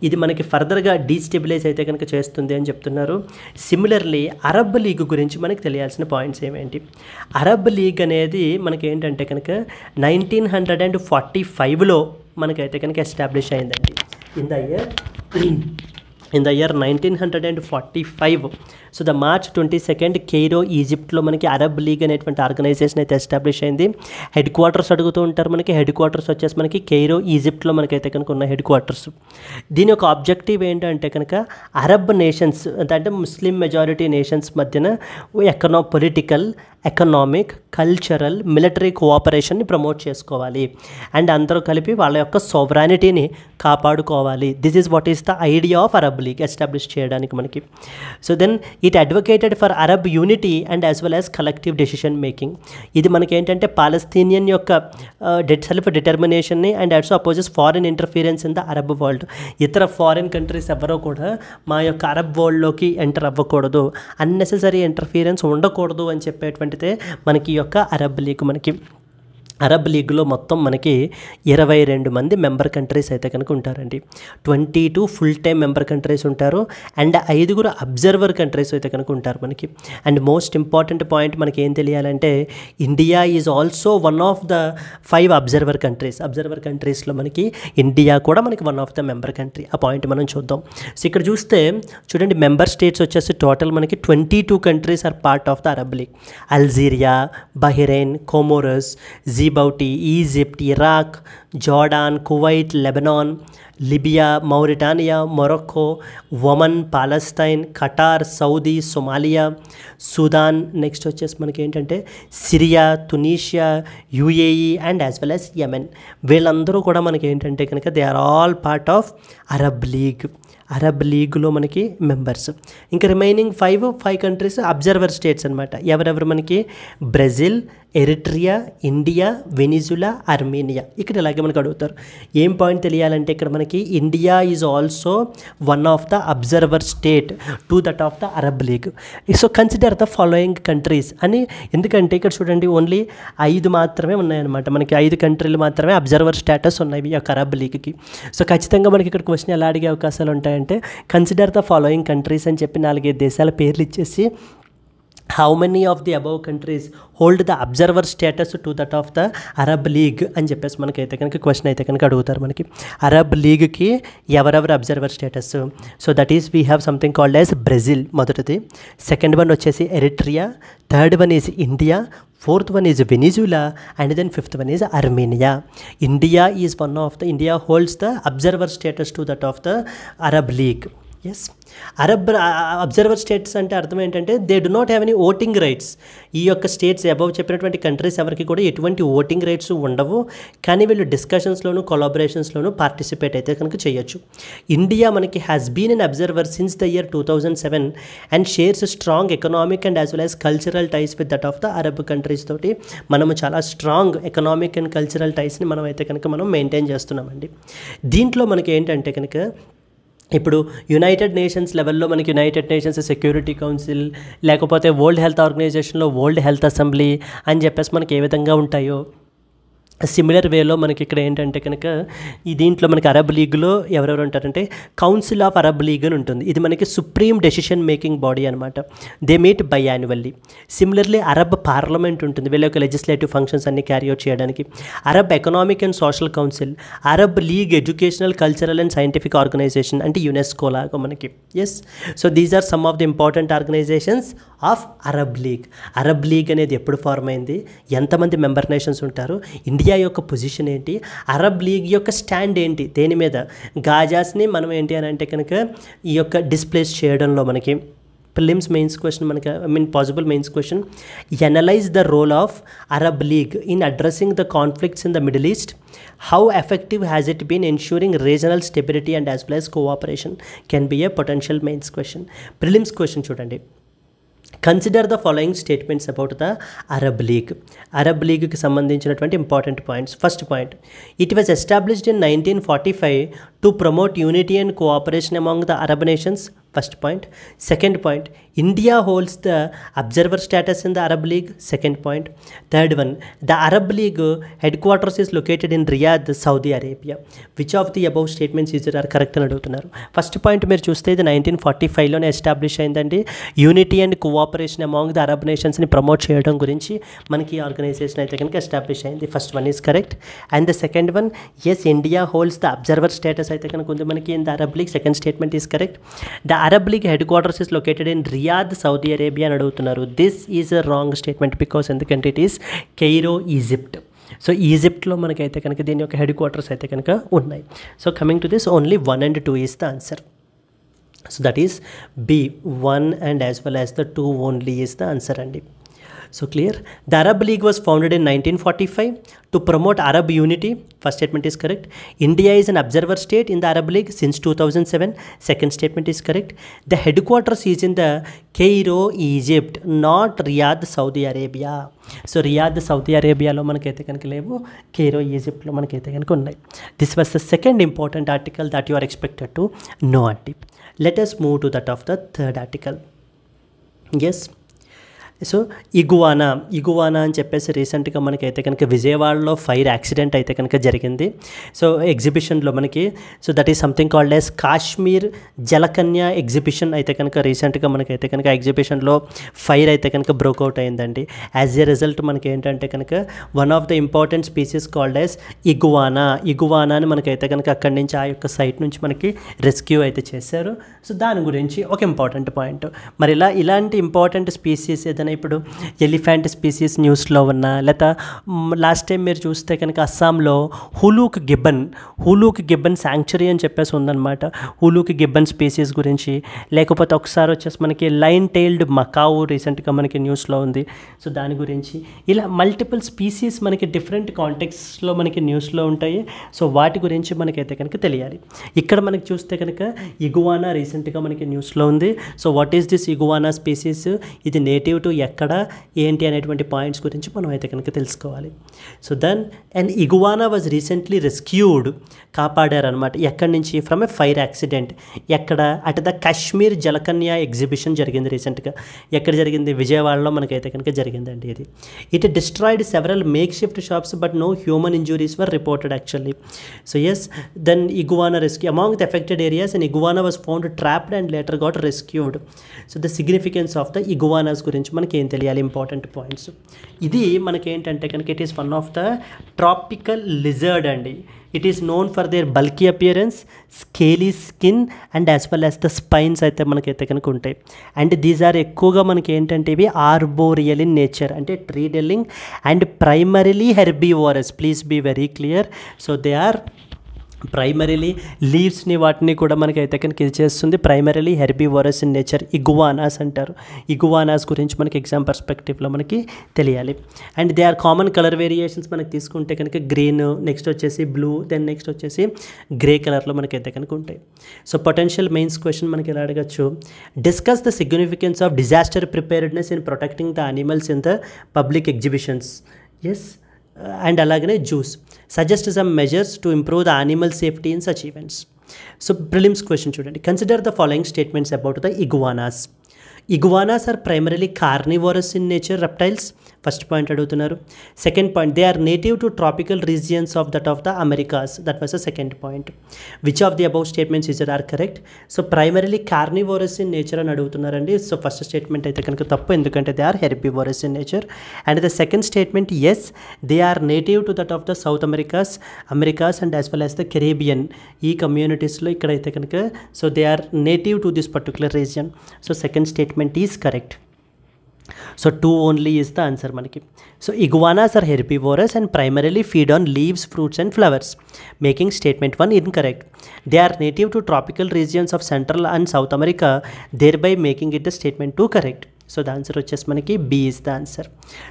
ఇది మనకి ఫర్దర్గా డీస్టెబిలైజ్ అయితే కనుక చేస్తుంది అని చెప్తున్నారు. సిమిలర్లీ అరబ్ లీగ్ గురించి మనకి తెలియాల్సిన పాయింట్స్ ఏమేంటి. అరబ్ లీగ్ అనేది మనకి ఏంటంటే కనుక 1945లో మనకైతే కనుక ఎస్టాబ్లిష్ అయిందండి. in the year 1945. So the March 22 కెయిరో ఈజిప్ట్లో మనకి అరబ్ లీగ్ అనేటువంటి ఆర్గనైజేషన్ అయితే ఎస్టాబ్లిష్ అయింది. హెడ్ క్వార్టర్స్ అడుగుతూ ఉంటారు మనకి. హెడ్ క్వార్టర్స్ వచ్చేసి మనకి కెయిరో ఈజిప్ట్లో మనకైతే కనుక ఉన్న హెడ్ క్వార్టర్స్. దీని యొక్క ఆబ్జెక్టివ్ ఏంటంటే కనుక అరబ్ నేషన్స్ అంటే ముస్లిం మెజారిటీ నేషన్స్ మధ్యన పొలిటికల్, ఎకనామిక్, కల్చరల్, మిలిటరీ కోఆపరేషన్ని ప్రమోట్ చేసుకోవాలి అండ్ అందరూ కలిపి వాళ్ళ యొక్క సోవరానిటీని కాపాడుకోవాలి. This is what is the idea of Arab Arab League establish చేయడానికి మనకి. So then it advocated for Arab unity and as well as collective decision making. ఇది మనకి ఏంటంటే పాలస్తీనియన్ యొక్క సెల్ఫ్ డిటర్మినేషన్ని and also opposes foreign interference in the Arab world. ఇతర ఫారిన్ కంట్రీస్ ఎవరో కూడా మా యొక్క అరబ్ వరల్డ్లోకి ఎంటర్ అవ్వకూడదు, అన్నెసెసరీ ఇంటర్ఫీరెన్స్ ఉండకూడదు అని చెప్పేటువంటిదే మనకి ఈ యొక్క అరబ్ లీగ్. మనకి అరబ్ లీగ్లో మొత్తం మనకి 22 మంది మెంబర్ కంట్రీస్ అయితే కనుక ఉంటారండి. 22 ఫుల్ టైం మెంబర్ కంట్రీస్ ఉంటారు అండ్ 5 అబ్జర్వర్ కంట్రీస్ అయితే కనుక ఉంటారు మనకి. అండ్ మోస్ట్ ఇంపార్టెంట్ పాయింట్ మనకి ఏం తెలియాలంటే India is also one of the 5 observer countries. Observer కంట్రీస్లో మనకి ఇండియా కూడా మనకి one of the member country. ఆ పాయింట్ మనం చూద్దాం. సో ఇక్కడ చూస్తే చూడండి, మెంబర్ స్టేట్స్ వచ్చేసి టోటల్ మనకి 22 countries are part of the Arab League. Algeria, Bahrain, Comoros, Djibouti, Egypt, Iraq, Jordan, Kuwait, Lebanon, Libya, Mauritania, Morocco, Oman, Palestine, Qatar, Saudi, Somalia, Sudan, next వచ్చేసి మనకి ఏంటంటే Syria, Tunisia, UAE and as well as Yemen. వీళ్ళందరూ కూడా మనకి ఏంటంటే కనుక they are all part of Arab League. Arab లీగ్లో మనకి మెంబర్స్. ఇంకా రిమైనింగ్ 5 కంట్రీస్ అబ్జర్వర్ స్టేట్స్ అనమాట. ఎవరెవరు మనకి Brazil, Eritrea, India, Venezuela, Armenia. ఇక్కడ ఇలాగే మనకు అడుగుతారు. ఏం పాయింట్ తెలియాలంటే ఇక్కడ మనకి India is also one of the observer state to that of the Arab League. So consider the following countries అని. ఎందుకంటే ఇక్కడ చూడండి ఓన్లీ 5 మాత్రమే ఉన్నాయన్నమాట. మనకి 5 కంట్రీలు మాత్రమే అబ్జర్వర్ స్టేటస్ ఉన్నాయి ఈ యొక్క అరబ్ లీగ్కి. సో ఖచ్చితంగా మనకి ఇక్కడ క్వశ్చన్ ఎలా అడిగే అవకాశాలు ఉంటాయంటే కన్సిడర్ ద ఫాలోయింగ్ కంట్రీస్ అని చెప్పి 4 దేశాల పేర్లు ఇచ్చేసి how many of the above countries hold the observer status to that of the Arab League అని చెప్పేసి మనకైతే కనుక క్వశ్చన్ అయితే కనుక అడుగుతారు మనకి. అరబ్ లీగ్కి ఎవరెవరు observer status? So that is we have something called as Brazil మొదటిది, సెకండ్ వన్ వచ్చేసి Eritrea, third one is India, fourth one is Venezuela and then fifth one is Armenia. India is one of the India holds the observer status to that of the Arab League. Yes, Arab observer states అంటే అర్థం ఏంటంటే they do not have any voting rights. ఈ యొక్క స్టేట్స్ అబవ్ చెప్పినటువంటి కంట్రీస్ ఎవరికి కూడా ఎటువంటి ఓటింగ్ రైట్స్ ఉండవు, కానీ వీళ్ళు డిస్కషన్స్లోను కొలాబరేషన్స్లోను పార్టిసిపేట్ అయితే కనుక చేయొచ్చు. ఇండియా మనకి has been an observer since the year 2007 and shares strong economic and as well as cultural ties with that of the Arab countries తోటి మనము చాలా స్ట్రాంగ్ ఎకనామిక్ అండ్ కల్చరల్ టైస్ని మనం అయితే కనుక మనం మెయింటైన్ చేస్తున్నామండి. దీంట్లో మనకి ఏంటంటే కనుక ఇప్పుడు యునైటెడ్ నేషన్స్ లెవెల్లో మనకి యునైటెడ్ నేషన్స్ సెక్యూరిటీ కౌన్సిల్, లేకపోతే వరల్డ్ హెల్త్ ఆర్గనైజేషన్లో వరల్డ్ హెల్త్ అసెంబ్లీ అని చెప్పేసి మనకి ఏ విధంగా ఉంటాయో సిమిలర్ వేలో మనకి ఇక్కడ ఏంటంటే కనుక ఈ దీంట్లో మనకి అరబ్ లీగ్లో ఎవరెవరు ఉంటారంటే కౌన్సిల్ ఆఫ్ అరబ్ లీగ్ అని ఉంటుంది. ఇది మనకి సుప్రీం డెసిషన్ మేకింగ్ బాడీ అనమాట. They meet biannually. Similarly Arab parliament ఉంటుంది, వీళ్ళ యొక్క లెజిస్లేటివ్ ఫంక్షన్స్ అన్ని క్యారీ అవుట్ చేయడానికి. Arab economic and social council, Arab League educational cultural and scientific organisation అంటే యునెస్కో లాగా మనకి. Yes, so these are some of the important organisations of Arab League. Arab League అనేది ఎప్పుడు ఫార్మ్ అయింది, ఎంతమంది మెంబర్ నేషన్స్ ఉంటారు, ఇండియా యొక్క పొజిషన్ ఏంటి, అరబ్ లీగ్ యొక్క స్టాండ్ ఏంటి, దేని మీద గాజాస్ని మనం ఏంటి అని అంటే కనుక ఈ యొక్క డిస్ప్లేస్ చేయడంలో మనకి ప్రిలిమ్స్ మెయిన్స్ క్వశ్చన్ మనకి possible mains question, analyse the role of Arab League in addressing the conflicts in the Middle East, how effective has it been ensuring regional stability and as well as cooperation can be a potential mains question. Prelims question చూడండి, consider the following statements about the Arab League. Arab లీగ్కి సంబంధించినటువంటి important points. First point, it was established in 1945 to promote unity and cooperation among the Arab nations. First point. Second point, India holds the observer status in the Arab League. Second point. Third one, the Arab League headquarters is located in Riyadh, Saudi Arabia. Which of the above statements is are correct అని అడుగుతున్నారు. ఫస్ట్ పాయింట్ మీరు చూస్తే ఇది 1945లోనే ఎస్టాబ్లిష్ అయిందండి. Unity and cooperation among the Arab నేషన్స్ని ప్రమోట్ చేయడం గురించి మనకి ఈ ఆర్గనైజేషన్ అయితే కనుక ఎస్టాబ్లిష్ అయింది. First one is correct. And the second one, yes, India holds the observer status అయితే కనుక ఉంది మనకి in the Arab League. Second statement is correct. The Arab League headquarters is located in Riyadh, Saudi Arabia అని అడుగుతున్నారు. This is a wrong statement because ఎందుకంటే it is Cairo, Egypt. So ఈజిప్ట్లో మనకైతే కనుక దీని యొక్క హెడ్ క్వార్టర్స్ అయితే కనుక ఉన్నాయి. So coming to this, only 1 and 2 is the answer. So that is B, 1 and as well as the 2 only is the answer అండి. So clear. The Arab League was founded in 1945 to promote Arab unity. First statement is correct. India is an observer state in the Arab League since 2007. Second statement is correct. The headquarters is in the Cairo, Egypt, not Riyadh, Saudi Arabia. So Riyadh, Saudi Arabia lo manakaithe kanaka levu, Cairo, Egypt lo manakaithe kanaka unnai. This was the second important article that you are expected to know andi. Let us move to that of the third article. Yes. So iguana అని చెప్పేసి రీసెంట్గా మనకైతే కనుక విజయవాడలో ఫైర్ యాక్సిడెంట్ అయితే కనుక జరిగింది. సో ఎగ్జిబిషన్లో మనకి so that is something called as Kashmir Jalakanya exhibition అయితే కనుక రీసెంట్గా మనకైతే కనుక ఎగ్జిబిషన్లో ఫైర్ అయితే కనుక బ్రోక్అవుట్ అయిందండి. యాజ్ ఏ రిజల్ట్ మనకి ఏంటంటే కనుక one of the important species called as iguana అని మనకైతే కనుక అక్కడి నుంచి ఆ యొక్క సైట్ నుంచి మనకి రెస్క్యూ అయితే చేశారు. సో దాని గురించి ఒక ఇంపార్టెంట్ పాయింట్. మరి ఇలాంటి ఇంపార్టెంట్ స్పీసీస్ ఏదైనా ఇప్పుడు ఎలిఫెంట్ స్పీసీస్ న్యూస్లో ఉన్నా, లేదా లాస్ట్ టైం మీరు చూస్తే కనుక అస్సాంలో హులూక్ గిబ్బన్ శాంక్చురీ అని చెప్పేసి ఉందన్నమాట. హులూక్ గిబ్బన్ స్పీసీస్ గురించి. లేకపోతే ఒకసారి వచ్చేసి మనకి లైన్ టైల్డ్ మకావు రీసెంట్గా మనకి న్యూస్లో ఉంది. సో దాని గురించి ఇలా మల్టిపుల్ స్పీసీస్ మనకి డిఫరెంట్ కాంటెక్స్లో మనకి న్యూస్లో ఉంటాయి. సో వాటి గురించి మనకైతే కనుక తెలియాలి. ఇక్కడ మనకి చూస్తే కనుక ఇగువానా రీసెంట్గా మనకి న్యూస్లో ఉంది. So what is this iguana species, ఇది నేటివ్ టు ఎక్కడ ఏంటి అనేటువంటి పాయింట్స్ గురించి మనం అయితే కనుక తెలుసుకోవాలి. So then and iguana was recently rescued, కాపాడారనమాట. ఎక్కడి నుంచి? From a fire accident. ఎక్కడ? At the Kashmir Jalakanya exhibition జరిగింది రీసెంట్గా. ఎక్కడ జరిగింది? విజయవాడలో మనకైతే కనుక జరిగిందండి ఇది. It destroyed several makeshift shops but no human injuries were reported actually. So yes, then iguana rescue among the affected areas and iguana was found trapped and later got rescued. So the significance of the iguanas గురించి మనకి ఏం తెలియాలి? Important points. ఇది మనకేంటంటే కనుక it is one of the tropical lizard అండి. It is known for their bulky appearance, scaly skin and as well as the spines అయితే మనకైతే కనుక ఉంటాయి. అండ్ దీస్ ఆర్ ఎక్కువగా మనకి ఏంటంటే ఇవి ఆర్బోరియల్ ఇన్ నేచర్, అంటే tree dwelling and primarily herbivorous. Please be very clear. So they are primarily లీవ్స్ని వాటిని కూడా మనకైతే కనుక ఇది చేస్తుంది. Primarily herbivorous in nature iguanas అంటారు. ఇగువానాస్ గురించి మనకి ఎగ్జామ్ పర్స్పెక్టివ్లో మనకి తెలియాలి. And they are common colour variations మనకి తీసుకుంటే కనుక గ్రీన్, నెక్స్ట్ వచ్చేసి బ్లూ, దెన్ నెక్స్ట్ వచ్చేసి గ్రే కలర్లో మనకైతే కనుక ఉంటాయి. సో పొటెన్షియల్ మెయిన్స్ క్వశ్చన్ మనకి ఎలా అడగచ్చు? Discuss the significance of disaster preparedness in protecting the animals in the public exhibitions. Yes, and అలాగనే zoos suggest some measures to improve the animal safety in such events. So prelims question చూడండి. Consider the following statements about the iguanas. Iguanas are primarily carnivorous in nature reptiles. First point అడుగుతున్నారు. Second point, they are native to tropical regions of the Americas. That was the second point. Which of the above statements is are correct? So primarily carnivorous in nature అని అడుగుతున్నారండి. సో ఫస్ట్ స్టేట్మెంట్ అయితే కనుక తప్పు, ఎందుకంటే they are herbivorous in nature. And the second statement, yes, they are native to that of the South Americas and as well as the Caribbean. ఈ కమ్యూనిటీస్లో ఇక్కడైతే కనుక so they are native to this particular region. So second statement is correct. So 2 only is the answer manaki. So iguanas are herbivorous and primarily feed on leaves, fruits and flowers, making statement 1 incorrect. They are native to tropical regions of Central and South America, thereby making it the statement 2 correct. So the answer వచ్చేసి మనకి B is the answer.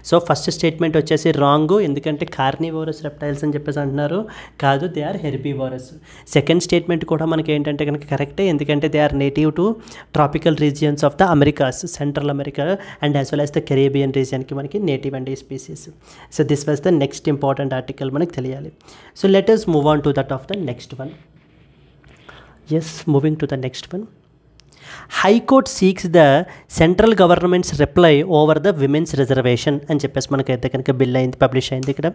So first statement వచ్చేసి రాంగ్, ఎందుకంటే కార్నివోరస్ రెప్టైల్స్ అని చెప్పేసి అంటున్నారు. కాదు, they are herbivorous. Second statement కూడా మనకి ఏంటంటే కనుక కరెక్టే, ఎందుకంటే they are native to tropical regions of the Americas, Central America and as well as the Caribbean రీజియన్కి మనకి నేటివ్ అండ్ ఈ species. So this was the next important article మనకి తెలియాలి. So let us move on to that of the next one. Yes, moving to the next one. High court seeks the central government's reply over the women's reservation అని చెప్పేసి మనకైతే కనుక బిల్ అయింది, పబ్లిష్ అయింది ఇక్కడ.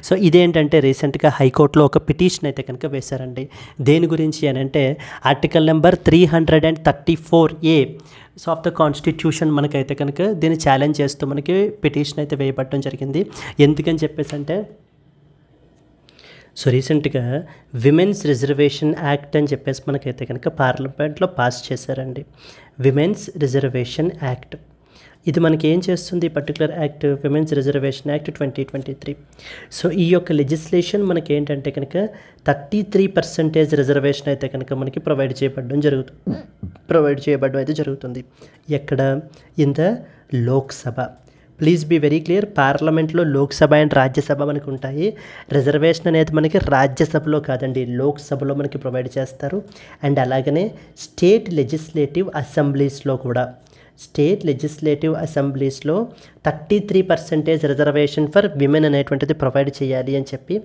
సో ఇదేంటంటే రీసెంట్గా హైకోర్టులో ఒక పిటిషన్ అయితే కనుక వేశారండి. దేని గురించి అని అంటే article number 334A so of the constitution మనకైతే కనుక దీన్ని ఛాలెంజ్ చేస్తూ మనకి పిటిషన్ అయితే వేయబడడం జరిగింది. ఎందుకని చెప్పేసి అంటే సో రీసెంట్గా విమెన్స్ రిజర్వేషన్ యాక్ట్ అని చెప్పేసి మనకైతే కనుక పార్లమెంట్లో పాస్ చేశారండి. విమెన్స్ రిజర్వేషన్ యాక్ట్ ఇది మనకి ఏం చేస్తుంది? Particular act women's reservation act 2023. So ఈ యొక్క లెజిస్లేషన్ మనకి ఏంటంటే కనుక 33% రిజర్వేషన్ అయితే కనుక మనకి ప్రొవైడ్ చేయబడడం అయితే జరుగుతుంది. ఎక్కడ? In the Lok Sabha. Please be very clear, పార్లమెంట్లో లోక్సభ అండ్ రాజ్యసభ మనకు ఉంటాయి. రిజర్వేషన్ అనేది మనకి రాజ్యసభలో కాదండి, లోక్సభలో మనకి ప్రొవైడ్ చేస్తారు. అండ్ అలాగనే స్టేట్ లెజిస్లేటివ్ అసెంబ్లీస్లో కూడా, స్టేట్ లెజిస్లేటివ్ అసెంబ్లీస్లో 33% రిజర్వేషన్ ఫర్ విమెన్ అనేటువంటిది ప్రొవైడ్ చేయాలి అని చెప్పి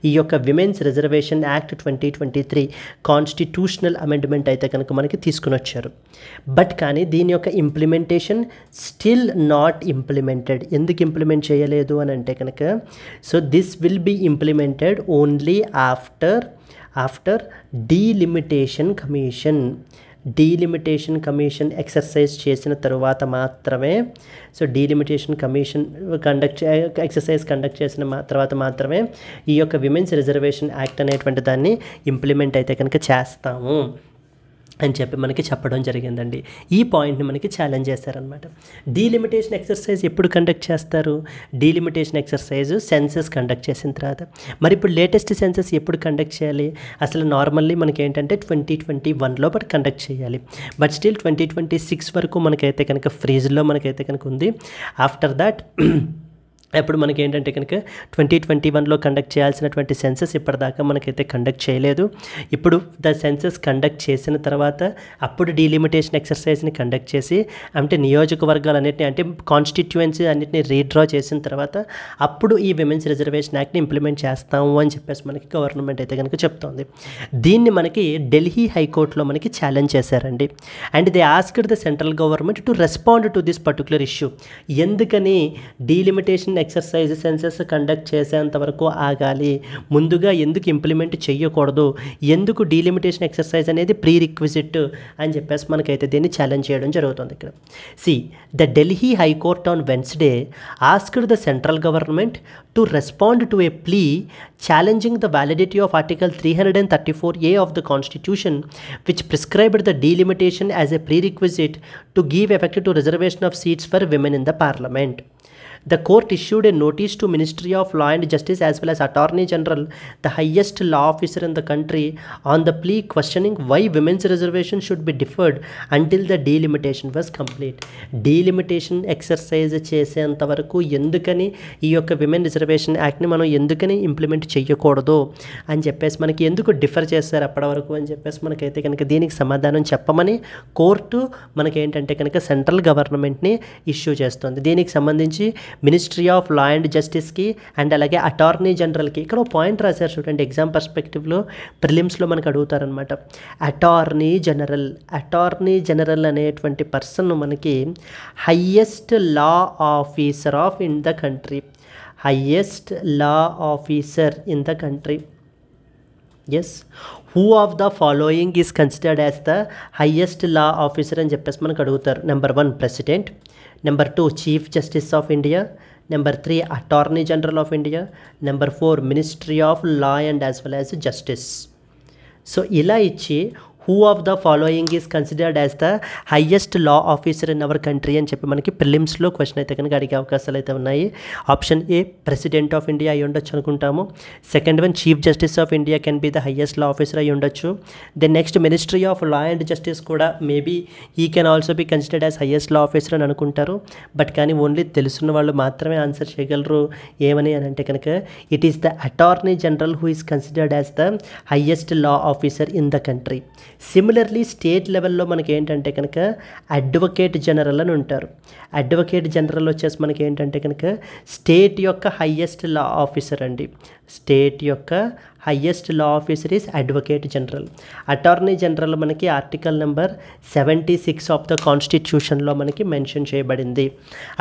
ఈ యొక్క women's reservation act 2023 constitutional amendment అయితే కనుక మనకి తీసుకుని వచ్చారు. బట్ కానీ దీని యొక్క ఇంప్లిమెంటేషన్ స్టిల్ నాట్ ఇంప్లిమెంటెడ్. ఎందుకు ఇంప్లిమెంట్ చేయలేదు అని అంటే కనుక, so this will be implemented only after delimitation commission exercise చేసిన తరువాత మాత్రమే, సో డీలిమిటేషన్ కమిషన్ కండక్ట్ చేసిన తర్వాత మాత్రమే ఈ యొక్క విమెన్స్ రిజర్వేషన్ యాక్ట్ అనేటువంటి దాన్ని ఇంప్లిమెంట్ అయితే కనుక చేస్తాము అని చెప్పి మనకి చెప్పడం జరిగిందండి. ఈ పాయింట్ని మనకి ఛాలెంజ్ చేశారనమాట. డీలిమిటేషన్ ఎక్సర్సైజ్ ఎప్పుడు కండక్ట్ చేస్తారు? డీలిమిటేషన్ ఎక్సర్సైజ్ సెన్సస్ కండక్ట్ చేసిన తర్వాత. మరి ఇప్పుడు లేటెస్ట్ సెన్సస్ ఎప్పుడు కండక్ట్ చేయాలి? అసలు నార్మల్లీ మనకి ఏంటంటే 2021లో బట్ కండక్ట్ చేయాలి. బట్ స్టిల్ 2026 వరకు మనకైతే కనుక ఫ్రీజ్లో మనకైతే కనుక ఉంది. ఆఫ్టర్ దాట్ ఇప్పుడు మనకి ఏంటంటే కనుక 2021లో కండక్ట్ చేయాల్సినటువంటి సెన్సస్ ఇప్పటిదాకా మనకైతే కండక్ట్ చేయలేదు. ఇప్పుడు ద సెన్సస్ కండక్ట్ చేసిన తర్వాత అప్పుడు డీలిమిటేషన్ ఎక్సర్సైజ్ని కండక్ట్ చేసి, అంటే నియోజకవర్గాలన్నింటినీ, అంటే కాన్స్టిట్యుయెన్సీ అన్నింటినీ రీడ్రా చేసిన తర్వాత అప్పుడు ఈ విమెన్స్ రిజర్వేషన్ యాక్ట్ని ఇంప్లిమెంట్ చేస్తాము అని చెప్పేసి మనకి గవర్నమెంట్ అయితే కనుక చెప్తోంది. దీన్ని మనకి ఢిల్లీ హైకోర్టులో మనకి ఛాలెంజ్ చేశారండి. And they asked the central government to respond to this particular issue. ఎందుకని డీలిమిటేషన్ ఎక్సర్సైజ్ సెన్సస్ కండక్ట్ చేసేంత వరకు ఆగాలి, ముందుగా ఎందుకు ఇంప్లిమెంట్ చేయకూడదు, ఎందుకు డీలిమిటేషన్ ఎక్సర్సైజ్ అనేది ప్రీ రిక్విజిట్ అని చెప్పేసి మనకైతే దీన్ని ఛాలెంజ్ చేయడం జరుగుతుంది ఇక్కడ. The Delhi high court on Wednesday asked the central government to respond to a plea challenging the validity of article 334A of the Constitution, which prescribed the delimitation as a prerequisite to give effect to reservation of seats for women in the parliament. The court issued a notice to Ministry of Law and Justice as well as Attorney General, the highest law officer in the country, on the plea questioning why women's reservation should be deferred until the delimitation was complete. Delimitation exercise చేసేంత వరకు ఎందుకని ఈ యొక్క విమెన్ రిజర్వేషన్ యాక్ట్ని మనం ఎందుకని ఇంప్లిమెంట్ చేయకూడదు అని చెప్పేసి, మనకి ఎందుకు డిఫర్ చేస్తారు అప్పటి వరకు అని చెప్పేసి మనకైతే కనుక దీనికి సమాధానం చెప్పమని కోర్టు మనకి ఏంటంటే కనుక సెంట్రల్ గవర్నమెంట్ని ఇష్యూ చేస్తుంది. దీనికి సంబంధించి మినిస్ట్రీ ఆఫ్ లా అండ్ జస్టిస్కి అండ్ అలాగే అటార్నీ జనరల్కి ఇక్కడ ఒక పాయింట్ రాశారు చూడండి, ఎగ్జామ్ పర్స్పెక్టివ్లో ప్రిలిమ్స్లో మనకు అడుగుతారనమాట. అటార్నీ జనరల్ అనేటువంటి పర్సన్ మనకి highest law officer in the country. Yes, who of the following is considered as the highest law officer అని చెప్పేసి మనకు అడుగుతారు. Number 1 president, number 2 chief justice of India, number 3 attorney general of India, number 4 ministry of law and as well as justice. So ఇలా ఇచ్చి who of the following is considered as the highest law officer in our country అని చెప్పి మనకి ప్రిలిమ్స్లో క్వశ్చన్ అయితే కనుక అడిగే అవకాశాలు అయితే ఉన్నాయి. Option A president of India అయి ఉండొచ్చు అనుకుంటాము. Second one chief justice of India can be the highest law officer అయి ఉండొచ్చు. Then next ministry of law and justice కూడా మేబీ ఈ can also be considered as highest law officer అని అనుకుంటారు. బట్ కానీ ఓన్లీ తెలుసున్న వాళ్ళు మాత్రమే ఆన్సర్ చేయగలరు. ఏమని అని అంటే కనుక it is the attorney general who is considered as the highest law officer in the country. Similarly state లెవెల్లో మనకి ఏంటంటే కనుక అడ్వకేట్ జనరల్ అని ఉంటారు. అడ్వకేట్ జనరల్ వచ్చేసి మనకి ఏంటంటే కనుక స్టేట్ యొక్క హయ్యెస్ట్ లా ఆఫీసర్ అండి. స్టేట్ యొక్క highest law officer is advocate general. Attorney general మనకి ఆర్టికల్ నెంబర్ 76 ఆఫ్ ద కాన్స్టిట్యూషన్లో మనకి మెన్షన్ చేయబడింది.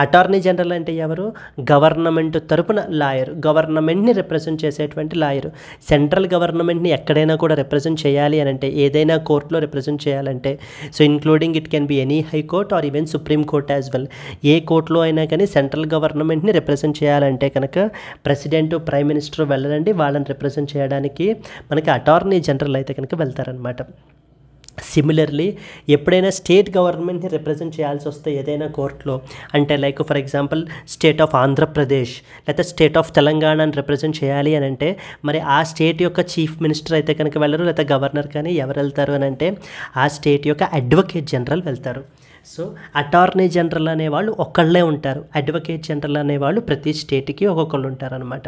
అటార్నీ జనరల్ అంటే ఎవరు? గవర్నమెంట్ తరపున లాయర్, గవర్నమెంట్ని రిప్రజెంట్ చేసేటువంటి లాయర్. సెంట్రల్ గవర్నమెంట్ని ఎక్కడైనా కూడా రిప్రజెంట్ చేయాలి అని అంటే, ఏదైనా కోర్టులో రిప్రజెంట్ చేయాలంటే, so including it can be any high court or even supreme court as well, ఏ కోర్టులో అయినా కానీ సెంట్రల్ గవర్నమెంట్ని రిప్రజెంట్ చేయాలంటే కనుక ప్రెసిడెంట్, ప్రైమ్ మినిస్టర్ వెళ్ళరండి, వాళ్ళని రిప్రజెంట్ చేయడానికి మనకి అటార్నీ జనరల్ అయితే కనుక వెళ్తారనమాట. సిమిలర్లీ ఎప్పుడైనా స్టేట్ గవర్నమెంట్ని రిప్రజెంట్ చేయాల్సి వస్తే ఏదైనా కోర్టులో, అంటే like for example state of Andhra Pradesh లేదా స్టేట్ ఆఫ్ తెలంగాణని రిప్రజెంట్ చేయాలి అని అంటే మరి ఆ స్టేట్ యొక్క చీఫ్ మినిస్టర్ అయితే కనుక వెళ్ళరు, లేదా గవర్నర్ కానీ ఎవరు వెళ్తారు అని అంటే ఆ స్టేట్ యొక్క అడ్వకేట్ జనరల్ వెళ్తారు. సో అటార్నీ జనరల్ అనేవాళ్ళు ఒక్కళ్ళే ఉంటారు, అడ్వకేట్ జనరల్ అనేవాళ్ళు ప్రతి స్టేట్కి ఒక్కొక్కళ్ళు ఉంటారనమాట.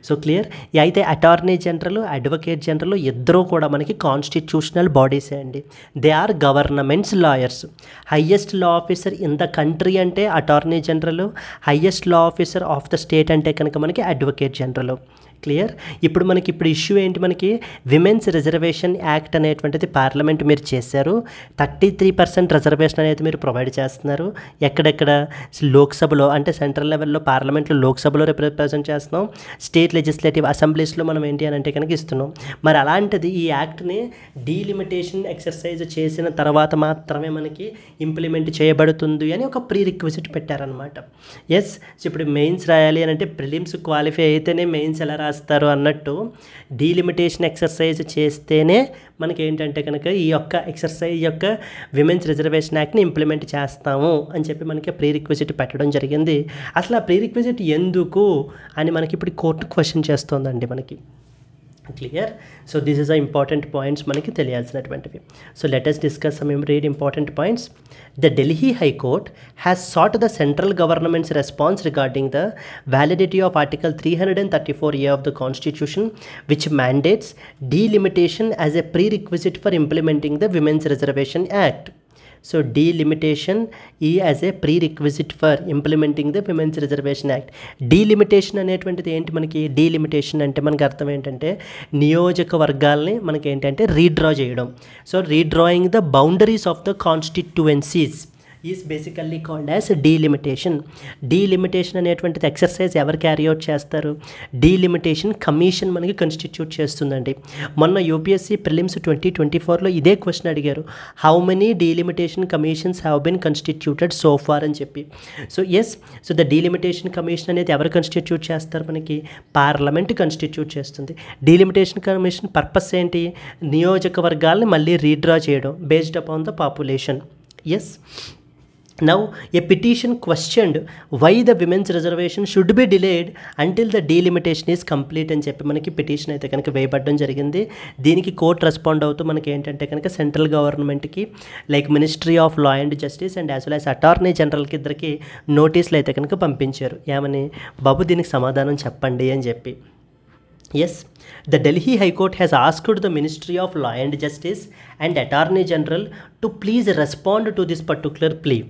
So clear. అయితే అటార్నీ జనరల్, అడ్వకేట్ జనరల్ ఇద్దరూ కూడా మనకి కాన్స్టిట్యూషనల్ బాడీసే అండి. They are governments lawyers. Highest law officer in the country అంటే attorney general, highest law officer of the state అంటే కనుక మనకి అడ్వకేట్ జనరల్. క్లియర్. ఇప్పుడు ఇష్యూ ఏంటి, మనకి విమెన్స్ రిజర్వేషన్ యాక్ట్ అనేటువంటిది పార్లమెంట్ మీరు చేశారు. 33% రిజర్వేషన్ అనేది మీరు ప్రొవైడ్ చేస్తున్నారు. ఎక్కడెక్కడ లోక్సభలో అంటే సెంట్రల్ లెవెల్లో పార్లమెంట్లో లోక్సభలో రిప్రజెంట్ చేస్తున్నాం, స్టేట్ లెజిస్లేటివ్ అసెంబ్లీస్లో మనం ఏంటి అని అంటే కనుక ఇస్తున్నాం. మరి అలాంటిది ఈ యాక్ట్ని డీలిమిటేషన్ ఎక్సర్సైజ్ చేసిన తర్వాత మాత్రమే మనకి ఇంప్లిమెంట్ చేయబడుతుంది అని ఒక ప్రీ రిక్విజిట్ పెట్టారనమాట. ఎస్, ఇప్పుడు మెయిన్స్ రాయాలి అని అంటే ప్రిలిమ్స్ క్వాలిఫై అయితేనే మెయిన్స్ ఎలా రాస్తారు అన్నట్టు డీలిమిటేషన్ ఎక్సర్సైజ్ చేస్తేనే మనకి ఏంటంటే కనుక ఈ యొక్క విమెన్స్ రిజర్వేషన్ యాక్ట్ని ఇంప్లిమెంట్ చేస్తాము అని చెప్పి మనకి ప్రీ రిక్విజిట్ పెట్టడం జరిగింది. అసలు ఆ ప్రీ రిక్విజిట్ ఎందుకు అని మనకి ఇప్పుడు కోర్టు క్వశ్చన్ చేస్తోందండి మనకి. Clear. So this is the important points మనకి తెలియాల్సినటువంటివి. So let us discuss some read important points. The Delhi High Court has sought the central government's response regarding the validity of Article 334A of the Constitution, which mandates delimitation as a prerequisite for implementing the Women's Reservation Act. So delimitation as a prerequisite for implementing the Women's Reservation Act. Delimitation అనేటువంటిది ఏంటి, మనకి డీలిమిటేషన్ అంటే మనకి అర్థం ఏంటంటే నియోజకవర్గాల్ని మనకి ఏంటంటే రీడ్రా చేయడం. So redrawing the boundaries of the constituencies is basically called as delimitation. Delimitation అనేటువంటిది ఎక్సర్సైజ్ ఎవరు క్యారీ అవుట్ చేస్తారు, డీలిమిటేషన్ కమిషన్ మనకి కన్స్టిట్యూట్ చేస్తుందండి. మొన్న యూపీఎస్సీ ప్రిలిమ్స్ 2024లో ఇదే క్వశ్చన్ అడిగారు, how many delimitation commissions have been constituted so far అని చెప్పి. So yes, so the delimitation commission అనేది ఎవరు కన్స్టిట్యూట్ చేస్తారు, మనకి పార్లమెంట్ కన్స్టిట్యూట్ చేస్తుంది. డీలిమిటేషన్ కమిషన్ పర్పస్ ఏంటి, నియోజకవర్గాల్ని మళ్ళీ రీడ్రా చేయడం based upon the population. Yes. Now, a petition questioned why the women's reservation should be delayed until the delimitation is complete అని చెప్పి మనకి పిటిషన్ అయితే కనుక వేయబడడం జరిగింది. దీనికి కోర్ట్ రెస్పాండ్ అవుతూ మనకి ఏంటంటే కనుక సెంట్రల్ గవర్నమెంట్కి like ministry of law and justice and as well as attorney జనరల్కి ఇద్దరికి నోటీసులు అయితే కనుక పంపించారు. ఏమని, బాబు దీనికి సమాధానం చెప్పండి అని చెప్పి. Yes, the Delhi High Court has asked the Ministry of Law and Justice and Attorney General to please respond to this particular plea.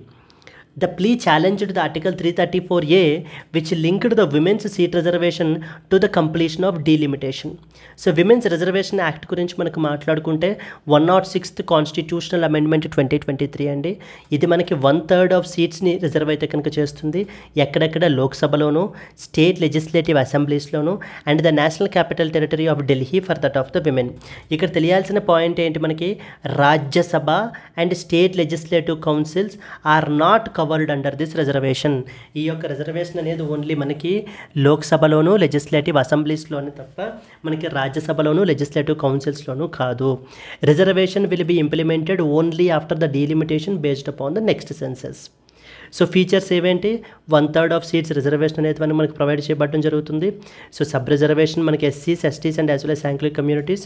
The plea challenged the Article 334A, which linked the Women's Seat Reservation to the completion of delimitation. So, Women's Reservation Act గురించి మనకు మాట్లాడుకుంటే 106th Constitutional Amendment 2023 అండి. ఇది మనకి 1/3 ఆఫ్ సీట్స్ని రిజర్వ్ అయితే కనుక చేస్తుంది. ఎక్కడెక్కడ లోక్సభలోను, స్టేట్ లెజిస్లేటివ్ అసెంబ్లీస్లోను and the national capital territory of Delhi for that of the women. ఇక్కడ తెలియాల్సిన పాయింట్ ఏంటి, మనకి Rajya Sabha and state legislative councils are not covered under this reservation. ఈ యొక్క రిజర్వేషన్ అనేది ఓన్లీ మనకి లోక్సభలోను లెజిస్లేటివ్ అసెంబ్లీస్లోనే తప్ప మనకి రాజ్యసభలోను లెజిస్లేటివ్ కౌన్సిల్స్లోనూ కాదు. Reservation will be implemented only after the delimitation based upon the next census. So features ఏవేంటి, 1/3 ఆఫ్ సీట్స్ రిజర్వేషన్ అనేది మనకి ప్రొవైడ్ చేయబడడం జరుగుతుంది. సో సబ్ రిజర్వేషన్ మనకి ఎస్సీస్, STs and as well as సాంక్లిక్ communities.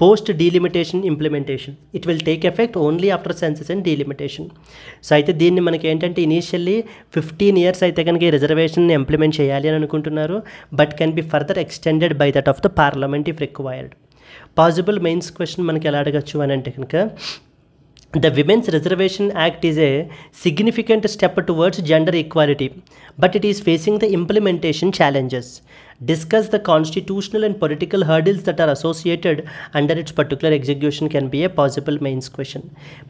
Post delimitation implementation it will take effect only after census and delimitation. So అయితే దీన్ని మనకి ఏంటంటే ఇనీషియల్లీ 15 years అయితే కనుక ఈ రిజర్వేషన్ ఇంప్లిమెంట్ చేయాలి అని అనుకుంటున్నారు, but can be further extended by that of the parliament if required. Possible mains question మనకి ఎలా అడగచ్చు అని అంటే కనుక, The Women's Reservation Act is a significant step towards gender equality, but it is facing the implementation challenges. Discuss the constitutional and political hurdles that are associated under its particular execution can be a possible mains question.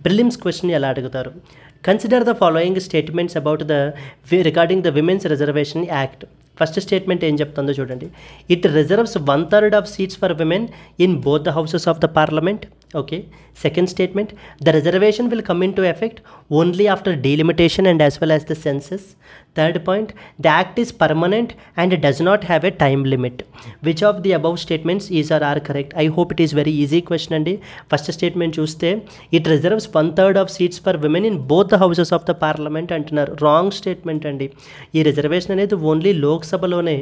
Prelims question ఎలా అడుగుతారు, Consider the following statements about regarding the Women's Reservation Act. First statement ఏం చెప్తుందో చూడండి. It reserves 1/3 of seats for women in both the houses of the parliament. Okay. Second statement, the reservation will come into effect only after delimitation and as well as the census. Third point, the act is permanent and does not have a time limit. Which of the above statements is or are correct? I hope it is very easy question andi. First statement చూస్తే it reserves 1/3 of seats for women in both the houses of the parliament అంటున్నారు. రాంగ్ స్టేట్మెంట్ అండి. ఈ రిజర్వేషన్ అనేది ఓన్లీ లోక్సభలోనే,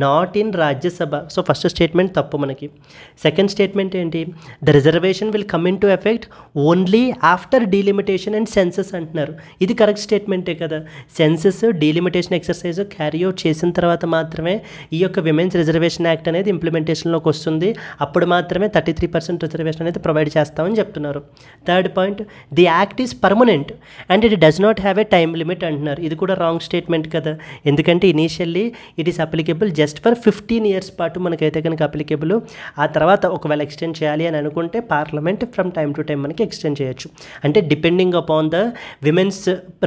not in Rajya Sabha. So first statement తప్పు మనకి. సెకండ్ స్టేట్మెంట్ ఏంటి, the reservation will come into effect only after delimitation and census అంటున్నారు. ఇది కరెక్ట్ స్టేట్మెంటే కదా. Census delimitation exercise carry out చేసిన తర్వాత మాత్రమే ఈ యొక్క విమెన్స్ రిజర్వేషన్ యాక్ట్ అనేది ఇంప్లిమెంటేషన్లోకి వస్తుంది. అప్పుడు మాత్రమే 33% రిజర్వేషన్ అనేది ప్రొవైడ్ చేస్తామని చెప్తున్నారు. Third point, the act is permanent and it does not have a time limit అంటున్నారు. ఇది కూడా రాంగ్ స్టేట్మెంట్ కదా. ఎందుకంటే initially it is applicable just for 15 years పాటు మనకైతే కనుక అప్లికేబుల్. ఆ తర్వాత ఒకవేళ ఎక్స్టెండ్ చేయాలి అని అనుకుంటే parliament from time to time మనకి ఎక్స్టెండ్ చేయొచ్చు. అంటే depending upon the women's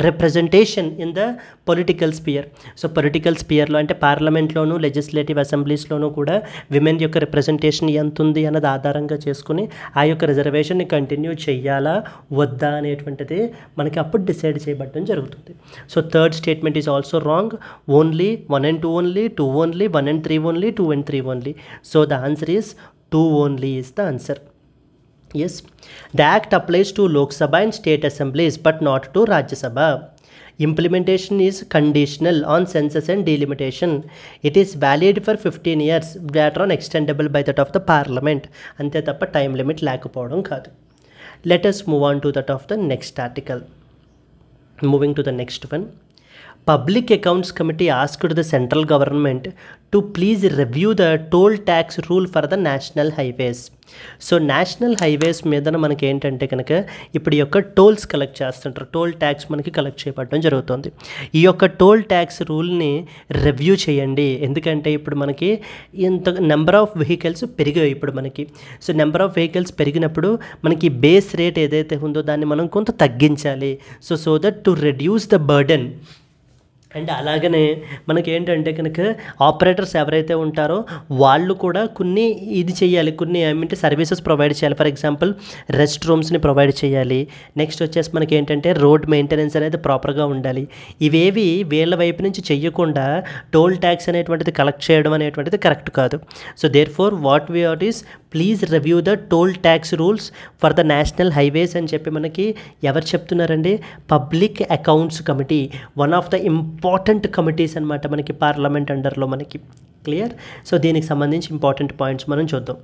representation in the political sphere. So political స్పియర్లో అంటే పార్లమెంట్లోను లెజిస్లేటివ్ అసెంబ్లీస్లోనూ కూడా విమెన్ యొక్క రిప్రజెంటేషన్ ఎంత ఉంది అన్నది ఆధారంగా చేసుకుని ఆ యొక్క రిజర్వేషన్ని కంటిన్యూ చెయ్యాలా వద్దా అనేటువంటిది మనకి అప్పుడు డిసైడ్ చేయబడడం జరుగుతుంది. So third statement is also wrong. Only 1 and 2 only, 2 only, 1 and 3 only, 2 and 3 only. So the answer is 2 only is the answer. Yes, the act applies to Lok Sabha and state assemblies but not to Rajya Sabha. Implementation is conditional on census and delimitation. It is valid for 15 years, later on extendable by that of the parliament. Ante tappa time limit లేకపోవడం కాదు. Let us move on to that of the next article. Moving to the next one. Public Accounts Committee asked the central government to please review the toll tax rule for the national highways. So national highways మీద మనకి ఏంటంటే కనుక ఇప్పుడు ఈ యొక్క టోల్స్ కలెక్ట్ చేస్తుంటారు. టోల్ ట్యాక్స్ మనకి కలెక్ట్ చేయబడడం జరుగుతుంది. ఈ యొక్క టోల్ ట్యాక్స్ రూల్ని రివ్యూ చేయండి. ఎందుకంటే ఇప్పుడు మనకి ఇంత నెంబర్ ఆఫ్ వెహికల్స్ పెరిగాయి ఇప్పుడు మనకి. సో నెంబర్ ఆఫ్ వెహికల్స్ పెరిగినప్పుడు మనకి బేస్ రేట్ ఏదైతే ఉందో దాన్ని మనం కొంత తగ్గించాలి. So that to reduce the burden. And అలాగనే మనకి ఏంటంటే కనుక ఆపరేటర్స్ ఎవరైతే ఉంటారో వాళ్ళు కూడా కొన్ని ఇది చేయాలి, కొన్ని ఏమంటే సర్వీసెస్ ప్రొవైడ్ చేయాలి. ఫర్ ఎగ్జాంపుల్ రెస్ట్ రూమ్స్ని ప్రొవైడ్ చేయాలి. నెక్స్ట్ వచ్చేసి మనకి ఏంటంటే రోడ్ మెయింటెనెన్స్ అనేది ప్రాపర్గా ఉండాలి. ఇవేవి వీళ్ళ వైపు నుంచి చెయ్యకుండా టోల్ ట్యాక్స్ అనేటువంటిది కలెక్ట్ చేయడం అనేటువంటిది కరెక్ట్ కాదు. So therefore what we are is please review the toll tax rules for the national highways అని చెప్పి మనకి ఎవరు చెప్తున్నారండి? Public accounts committee, one of the important committees అనమాట మనకి పార్లమెంట్ అండర్లో మనకి. క్లియర్? సో దీనికి సంబంధించి ఇంపార్టెంట్ పాయింట్స్ మనం చూద్దాం.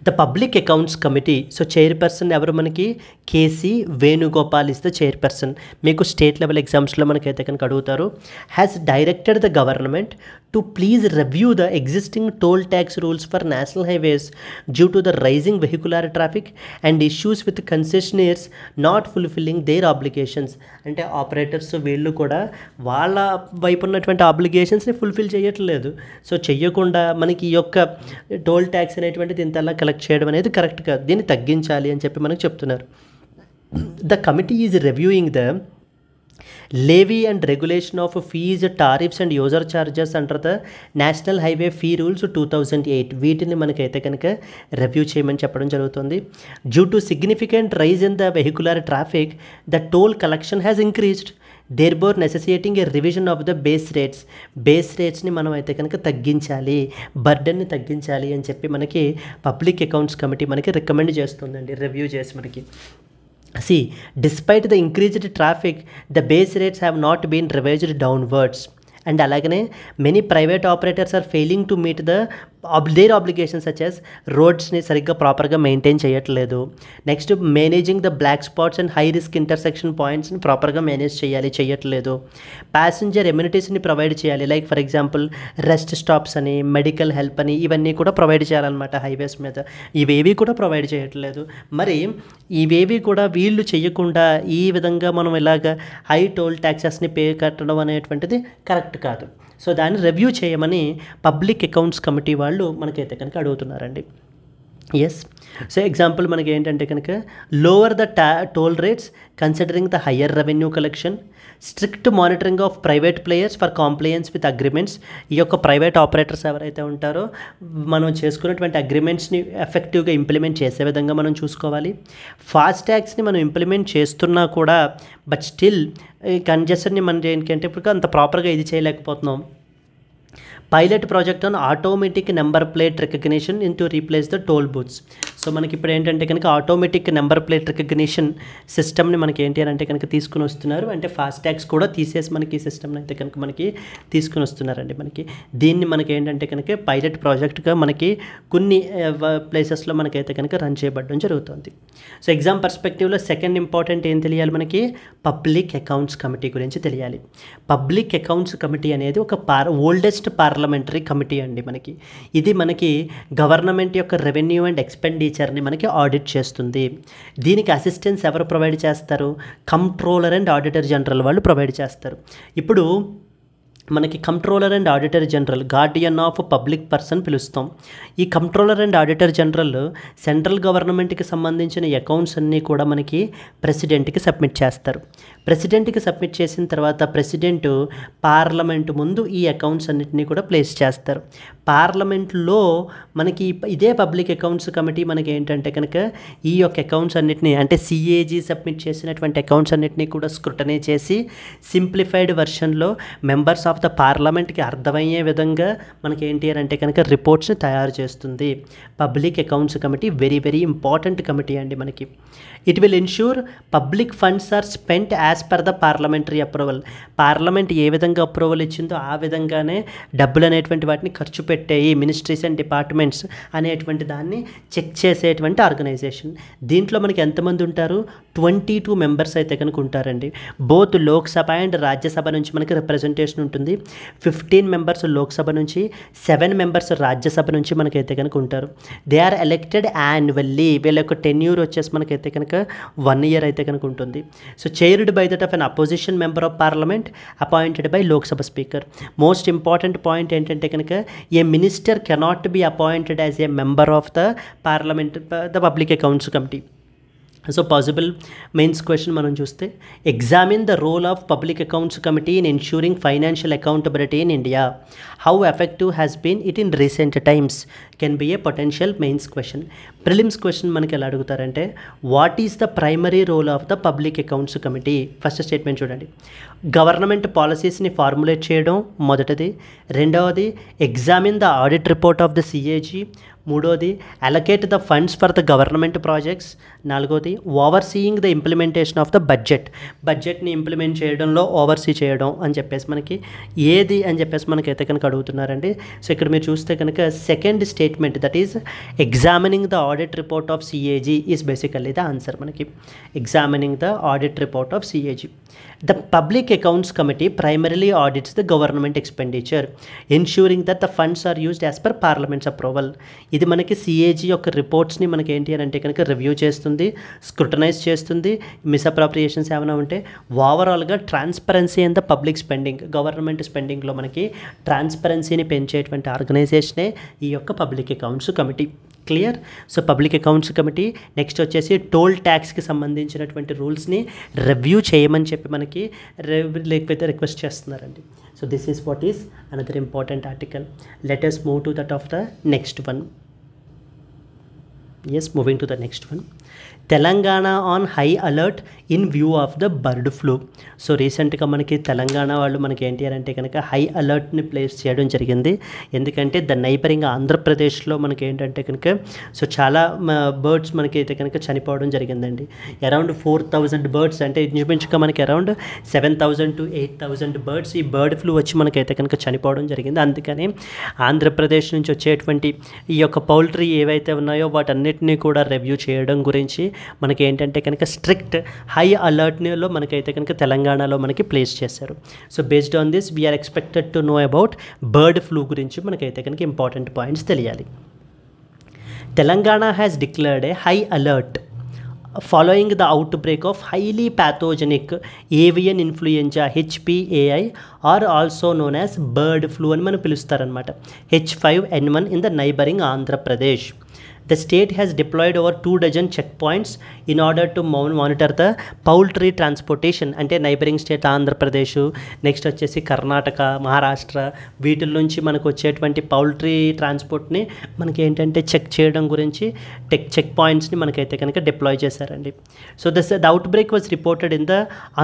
The public accounts committee, so chairperson ఎవరు మనకి? KC Venugopal is the chairperson. మీకు స్టేట్ లెవెల్ ఎగ్జామ్స్లో మనకైతే కనుక అడుగుతారు. Has directed the government to please review the existing toll tax rules for national highways due to the rising vehicular traffic and issues with concessioners not fulfilling their obligations. అంటే ఆపరేటర్స్ వీళ్ళు కూడా వాళ్ళ వైపు ఉన్నటువంటి ఆబ్లిగేషన్స్ని ఫుల్ఫిల్ చేయట్లేదు. సో చెయ్యకుండా మనకి ఈ యొక్క టోల్ ట్యాక్స్ అనేటువంటిది ఇంతలా కలెక్ట్ చేయడం అనేది కరెక్ట్ కాదు. దీన్ని తగ్గించాలి అని చెప్పి మనకు చెప్తున్నారు. The committee is reviewing the levy and regulation of fees, tariffs and user charges under the National Highway Fee Rules 2008. వీటిని మనకైతే కనుక రివ్యూ చేయమని చెప్పడం జరుగుతుంది. Due to significant rise in the vehicular traffic the toll collection has increased, therefore necessitating a revision of the base rates. Base రేట్స్ని మనం అయితే కనుక తగ్గించాలి, బర్డెన్ని తగ్గించాలి అని చెప్పి మనకి పబ్లిక్ అకౌంట్స్ కమిటీ మనకి రికమెండ్ చేస్తుందండి, రివ్యూ చేసి మనకి. See, despite the increased traffic, the base rates have not been revised downwards. And alagane many private operators are failing to meet their obligations such as roads ni sarigga proper ga maintain cheyatledu. Next, managing the black spots and high risk intersection points ni proper ga manage cheyatledu. Passenger amenities ni provide cheyali, like for example rest stops ani, medical help ani, ivanni kuda provide cheyalanamata highways meeda. Ivevi kuda provide cheyatledu. Mari ivevi kuda వీళ్ళు చేయకుండా ఈ విధంగా మనం ఇలాగ హై టోల్ ట్యాక్సెస్ని పే కట్టడం అనేటువంటిది కరెక్ట్ కాదు. సో దాన్ని రివ్యూ చేయమని పబ్లిక్ అకౌంట్స్ కమిటీ వాళ్ళు మనకైతే కనుక అడుగుతున్నారండి. ఎస్. సో ఎగ్జాంపుల్ మనకి ఏంటంటే కనుక lower the toll rates considering the higher revenue collection, strict monitoring of private players for compliance with agreements. ఈ యొక్క ప్రైవేట్ ఆపరేటర్స్ ఎవరైతే ఉంటారో మనం చేసుకున్నటువంటి అగ్రిమెంట్స్ని ఎఫెక్టివ్గా ఇంప్లిమెంట్ చేసే విధంగా మనం చూసుకోవాలి. ఫాస్ట్ ట్యాగ్స్ని మనం ఇంప్లిమెంట్ చేస్తున్నా కూడా బట్ స్టిల్ కంజెషన్ని మనం ఏంటంటే ఇప్పుడు అంత ప్రాపర్గా ఇది చేయలేకపోతున్నాం. Pilot project on automatic number plate recognition in to replace the toll booths. So మనకి ఇప్పుడు ఏంటంటే కనుక ఆటోమేటిక్ నెంబర్ ప్లేట్ రికగ్నిషన్ సిస్టమ్ని మనకి ఏంటి అని అంటే కనుక తీసుకుని వస్తున్నారు. అంటే ఫాస్ట్ ట్యాగ్స్ కూడా తీసేసి మనకి ఈ సిస్టమ్ని అయితే కనుక మనకి తీసుకుని వస్తున్నారండి. మనకి దీన్ని మనకి ఏంటంటే కనుక పైలట్ ప్రాజెక్ట్గా మనకి కొన్ని ప్లేసెస్లో మనకైతే కనుక రన్ చేయబడడం జరుగుతుంది. సో ఎగ్జామ్ పర్స్పెక్టివ్లో సెకండ్ ఇంపార్టెంట్ ఏం తెలియాలి మనకి, పబ్లిక్ అకౌంట్స్ కమిటీ గురించి తెలియాలి. పబ్లిక్ అకౌంట్స్ కమిటీ అనేది ఒక ఓల్డెస్ట్ పార్లమెంటరీ కమిటీ అండి. ఇది మనకి గవర్నమెంట్ యొక్క రెవెన్యూ అండ్ ఎక్స్పెండిచర్ని మనకి ఆడిట్ చేస్తుంది. దీనికి అసిస్టెన్స్ ఎవరు ప్రొవైడ్ చేస్తారు, కంట్రోలర్ అండ్ ఆడిటర్ జనరల్ వాళ్ళు ప్రొవైడ్ చేస్తారు. ఇప్పుడు మనకి controller and auditor general, Guardian of public person పిలుస్తాం. ఈ controller and auditor general central గవర్నమెంట్కి సంబంధించిన అకౌంట్స్ అన్నీ కూడా మనకి ప్రెసిడెంట్కి సబ్మిట్ చేస్తారు. ప్రెసిడెంట్కి సబ్మిట్ చేసిన తర్వాత ప్రెసిడెంట్ పార్లమెంటు ముందు ఈ అకౌంట్స్ అన్నింటినీ కూడా ప్లేస్ చేస్తారు. పార్లమెంట్లో మనకి ఇదే పబ్లిక్ అకౌంట్స్ కమిటీ మనకి ఏంటంటే కనుక ఈ యొక్క అకౌంట్స్ అన్నిటినీ అంటే సిఏజీ సబ్మిట్ చేసినటువంటి అకౌంట్స్ అన్నిటినీ కూడా స్క్రూటనీ చేసి సింప్లిఫైడ్ వెర్షన్లో మెంబర్స్ ఆఫ్ ద పార్లమెంట్కి అర్థమయ్యే విధంగా మనకి ఏంటి అని అంటే కనుక రిపోర్ట్స్ని తయారు చేస్తుంది. Public accounts committee very very important committee అండి మనకి. It will ensure public funds are spent as per the parliamentary approval. Parliament ఏ విధంగా అప్రూవల్ ఇచ్చిందో ఆ విధంగానే డబ్బులు అనేటువంటి వాటిని ఖర్చు పెట్టేయి మినిస్ట్రీస్ అండ్ డిపార్ట్మెంట్స్ అనేటువంటి దాన్ని చెక్ చేసేటువంటి ఆర్గనైజేషన్. దీంట్లో మనకి ఎంతమంది ఉంటారు, 22 మెంబర్స్ అయితే కనుక ఉంటారండి. బోత్ లోక్సభ అండ్ రాజ్యసభ నుంచి మనకి రిప్రజెంటేషన్ ఉంటుంది. 15 మెంబర్స్ లోక్సభ నుంచి, 7 మెంబర్స్ రాజ్యసభ నుంచి మనకైతే కనుక ఉంటారు. They are elected annually. వీళ్ళ యొక్క టెన్యూర్ వచ్చేసి మనకైతే కనుక 1 year అయితే కనుక ఉంటుంది. So chaired by that of an opposition member of parliament appointed by Lok Sabha speaker. Most important point ఏంటంటే కనుక a minister cannot be appointed as a member of the parliament the public accounts committee. So possible mains question మనం చూస్తే, examine the role of public accounts committee in ensuring financial accountability in India. How effective has been it in recent times can be a potential mains question. Prelims question మనకి ఎలా అడుగుతారంటే, what is the primary role of the public accounts committee? First statement చూడండి, గవర్నమెంట్ పాలసీస్ని ఫార్ములేట్ చేయడం మొదటిది. రెండవది, examine the audit report of the CAG. మూడోది, allocate the funds for the government projects. నాలుగోది, overseeing the implementation of the బడ్జెట్ని ఇంప్లిమెంట్ చేయడంలో ఓవర్సీ చేయడం అని చెప్పేసి మనకి ఏది అని చెప్పేసి మనకైతే కనుక అడుగుతున్నారండి. సో ఇక్కడ మీరు చూస్తే కనుక second statement, that is examining the audit report of CAG is basically the answer. మనకి examining the audit report of CAG. The Public Accounts Committee primarily audits the government expenditure, ensuring that the funds are used as per Parliament's approval. ఇది మనకి సిఏజీ యొక్క రిపోర్ట్స్ని మనకి ఏంటి అని అంటే కనుక రివ్యూ చేస్తుంది, స్క్రూటనైజ్ చేస్తుంది. మిస్అప్రాప్రియేషన్స్ ఏమైనా ఉంటే ఓవరాల్గా transparency and the public spending, government స్పెండింగ్లో మనకి ట్రాన్స్పరెన్సీని పెంచేటువంటి ఆర్గనైజేషనే ఈ యొక్క public accounts committee. Clear? So public accounts committee next వచ్చేసి టోల్ ట్యాక్స్కి సంబంధించినటువంటి రూల్స్ని రివ్యూ చేయమని చెప్పి మనకి లేకపోతే రిక్వెస్ట్ చేస్తున్నారండి. So this is what is another important article. Let us move to that of the next one. Yes, moving to the next one. Telangana on high alert in view of the bird flu. So రీసెంట్గా మనకి తెలంగాణ వాళ్ళు మనకి ఏంటి అని అంటే కనుక హై అలర్ట్ని ప్లేస్ చేయడం జరిగింది. ఎందుకంటే ద నైబరింగ్ ఆంధ్రప్రదేశ్లో మనకి ఏంటంటే కనుక సో చాలా బర్డ్స్ మనకి అయితే కనుక చనిపోవడం జరిగిందండి. అరౌండ్ 4,000 బర్డ్స్, అంటే ఇంచుమించుగా మనకి అరౌండ్ 7,000 to 8,000 బర్డ్స్ ఈ బర్డ్ ఫ్లూ వచ్చి మనకైతే కనుక చనిపోవడం జరిగింది. అందుకని ఆంధ్రప్రదేశ్ నుంచి వచ్చేటువంటి ఈ యొక్క పౌల్ట్రీ ఏవైతే ఉన్నాయో వాటన్నిటినీ కూడా రివ్యూ చేయడం గురించి మనకి ఏంటంటే కనుక స్ట్రిక్ట్ హై అలర్ట్లో మనకైతే కనుక తెలంగాణలో మనకి ప్లేస్ చేశారు. So based on this we are expected to know about bird flu గురించి మనకైతే కనుక ఇంపార్టెంట్ పాయింట్స్ తెలియాలి. Telangana has declared a high alert following the outbreak of highly pathogenic avian influenza HPAI, or also known as bird flu అని మనం పిలుస్తారనమాట, H5N1 in the neighboring Andhra Pradesh. The state has deployed over 2 dozen check points in order to monitor the poultry transportation. అంటే నైబరింగ్ స్టేట్ ఆంధ్రప్రదేశ్, నెక్స్ట్ వచ్చేసి కర్ణాటక, మహారాష్ట్ర, వీటిల నుంచి మనకు వచ్చేటువంటి పౌల్ట్రీ ట్రాన్స్పోర్ట్ని మనకి ఏంటంటే చెక్ చేయడం గురించి చెక్ పాయింట్స్ని మనకైతే కనుక డిప్లాయ్ చేశారండి. So the outbreak was reported in the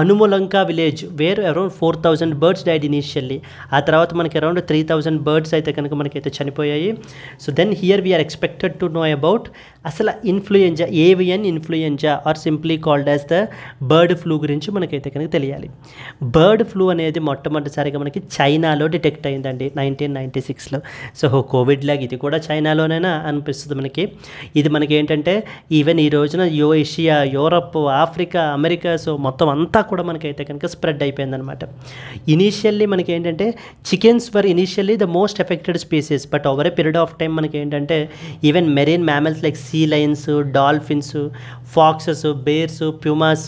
Anumulanka village where around 4,000 birds died initially. ఆ తర్వాత మనకి అరౌండ్ 3,000 బర్డ్స్ అయితే కనుక మనకైతే చనిపోయాయి. So then here we are expected to know about అసలు influenza, avian influenza or simply called as the bird flu గురించి మనకైతే కనుక తెలియాలి. బర్డ్ ఫ్లూ అనేది మొట్టమొదటిసారిగా మనకి చైనాలో డిటెక్ట్ అయిందండి 1996లో. సో కోవిడ్ లాగా ఇది కూడా చైనాలోనైనా అనిపిస్తుంది మనకి. ఇది మనకి ఏంటంటే ఈవెన్ ఈ రోజున Asia, Europe, Africa, America, so మొత్తం అంతా కూడా మనకైతే కనుక స్ప్రెడ్ అయిపోయిందనమాట. ఇనీషియల్లీ మనకి ఏంటంటే chickens were initially the most affected species, but over a period of time మనకి ఏంటంటే even marine mammals like sea lions, dolphins, foxes, bears, pumas,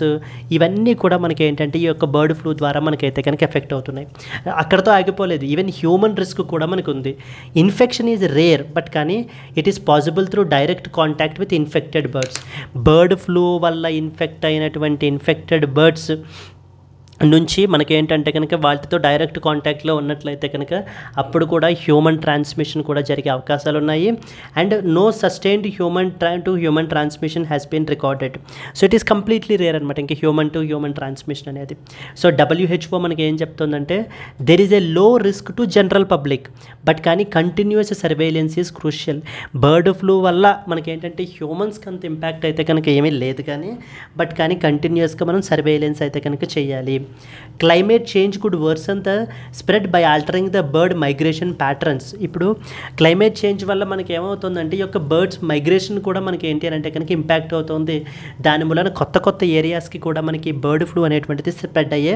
ఇవన్నీ కూడా మనకి ఏంటంటే ఈ యొక్క బర్డ్ ఫ్లూ ద్వారా మనకైతే కనుక ఎఫెక్ట్ అవుతున్నాయి. అక్కడతో ఆగిపోలేదు, ఈవెన్ హ్యూమన్ రిస్క్ కూడా మనకు ఉంది. ఇన్ఫెక్షన్ ఈజ్ రేర్, బట్ కానీ it is possible through direct contact with infected birds. Bird flu వల్ల ఇన్ఫెక్ట్ అయినటువంటి ఇన్ఫెక్టెడ్ బర్డ్స్ నుంచి మనకేంటంటే కనుక వాటితో డైరెక్ట్ కాంటాక్ట్లో ఉన్నట్లయితే కనుక అప్పుడు కూడా హ్యూమన్ ట్రాన్స్మిషన్ కూడా జరిగే అవకాశాలు ఉన్నాయి. And no sustained human transmission has been recorded. So it is completely rare అనమాట ఇంకా హ్యూమన్ టు హ్యూమన్ ట్రాన్స్మిషన్ అనేది. సో WHO మనకి ఏం చెప్తుందంటే there is a low risk to general public, but కానీ continuous surveillance is crucial. Bird flu వల్ల మనకేంటంటే హ్యూమన్స్కి అంత ఇంపాక్ట్ అయితే కనుక ఏమీ లేదు కానీ, బట్ కానీ కంటిన్యూస్గా మనం సర్వేలెన్స్ అయితే కనుక చేయాలి. Climate change could worsen the spread by altering the bird migration patterns. ఇప్పుడు క్లైమేట్ చేంజ్ వల్ల మనకి ఏమవుతుందంటే ఈ యొక్క బర్డ్స్ మైగ్రేషన్ కూడా మనకి ఏంటి అంటే కనుక ఇంపాక్ట్ అవుతుంది. దాని మూలన కొత్త కొత్త ఏరియాస్కి కూడా మనకి బర్డ్ ఫ్లూ అనేటువంటిది స్ప్రెడ్ అయ్యే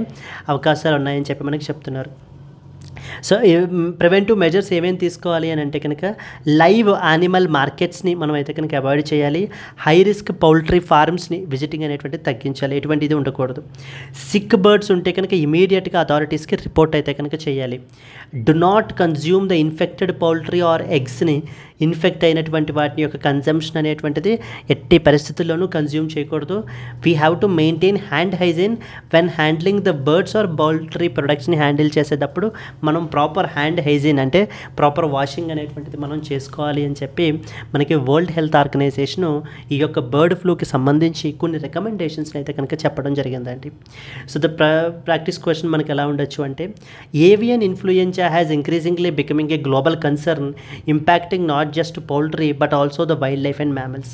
అవకాశాలు ఉన్నాయని చెప్పి మనకి చెప్తున్నారు. సో ప్రివెంటివ్ మెజర్స్ ఏమేమి తీసుకోవాలి అని అంటే కనుక లైవ్ యానిమల్ మార్కెట్స్ని మనం అయితే కనుక అవాయిడ్ చేయాలి. హై రిస్క్ పౌల్ట్రీ ఫార్మ్స్ని విజిటింగ్ అనేటువంటిది తగ్గించాలి, ఎటువంటిది ఉండకూడదు. సిక్ బర్డ్స్ ఉంటే కనుక ఇమీడియట్గా అథారిటీస్కి రిపోర్ట్ అయితే కనుక చేయాలి. Do not consume the infected poultry or ఎగ్స్ని, ఇన్ఫెక్ట్ అయినటువంటి వాటి యొక్క కన్జంప్షన్ అనేటువంటిది ఎట్టి పరిస్థితుల్లోనూ కన్జ్యూమ్ చేయకూడదు. We have to maintain hand hygiene when handling the birds or poultry ప్రొడక్ట్స్ని హ్యాండిల్ చేసేటప్పుడు మనం ప్రాపర్ హ్యాండ్ హైజీన్ అంటే ప్రాపర్ వాషింగ్ అనేటువంటిది మనం చేసుకోవాలి అని చెప్పి మనకి వరల్డ్ హెల్త్ ఆర్గనైజేషను ఈ యొక్క బర్డ్ ఫ్లూకి సంబంధించి కొన్ని రికమెండేషన్స్ని అయితే కనుక చెప్పడం జరిగిందండి. సో ద ప్రాక్టీస్ క్వశ్చన్ మనకి ఎలా ఉండొచ్చు అంటే avian influenza has increasingly becoming a global concern impacting not just poultry but also the wildlife and mammals.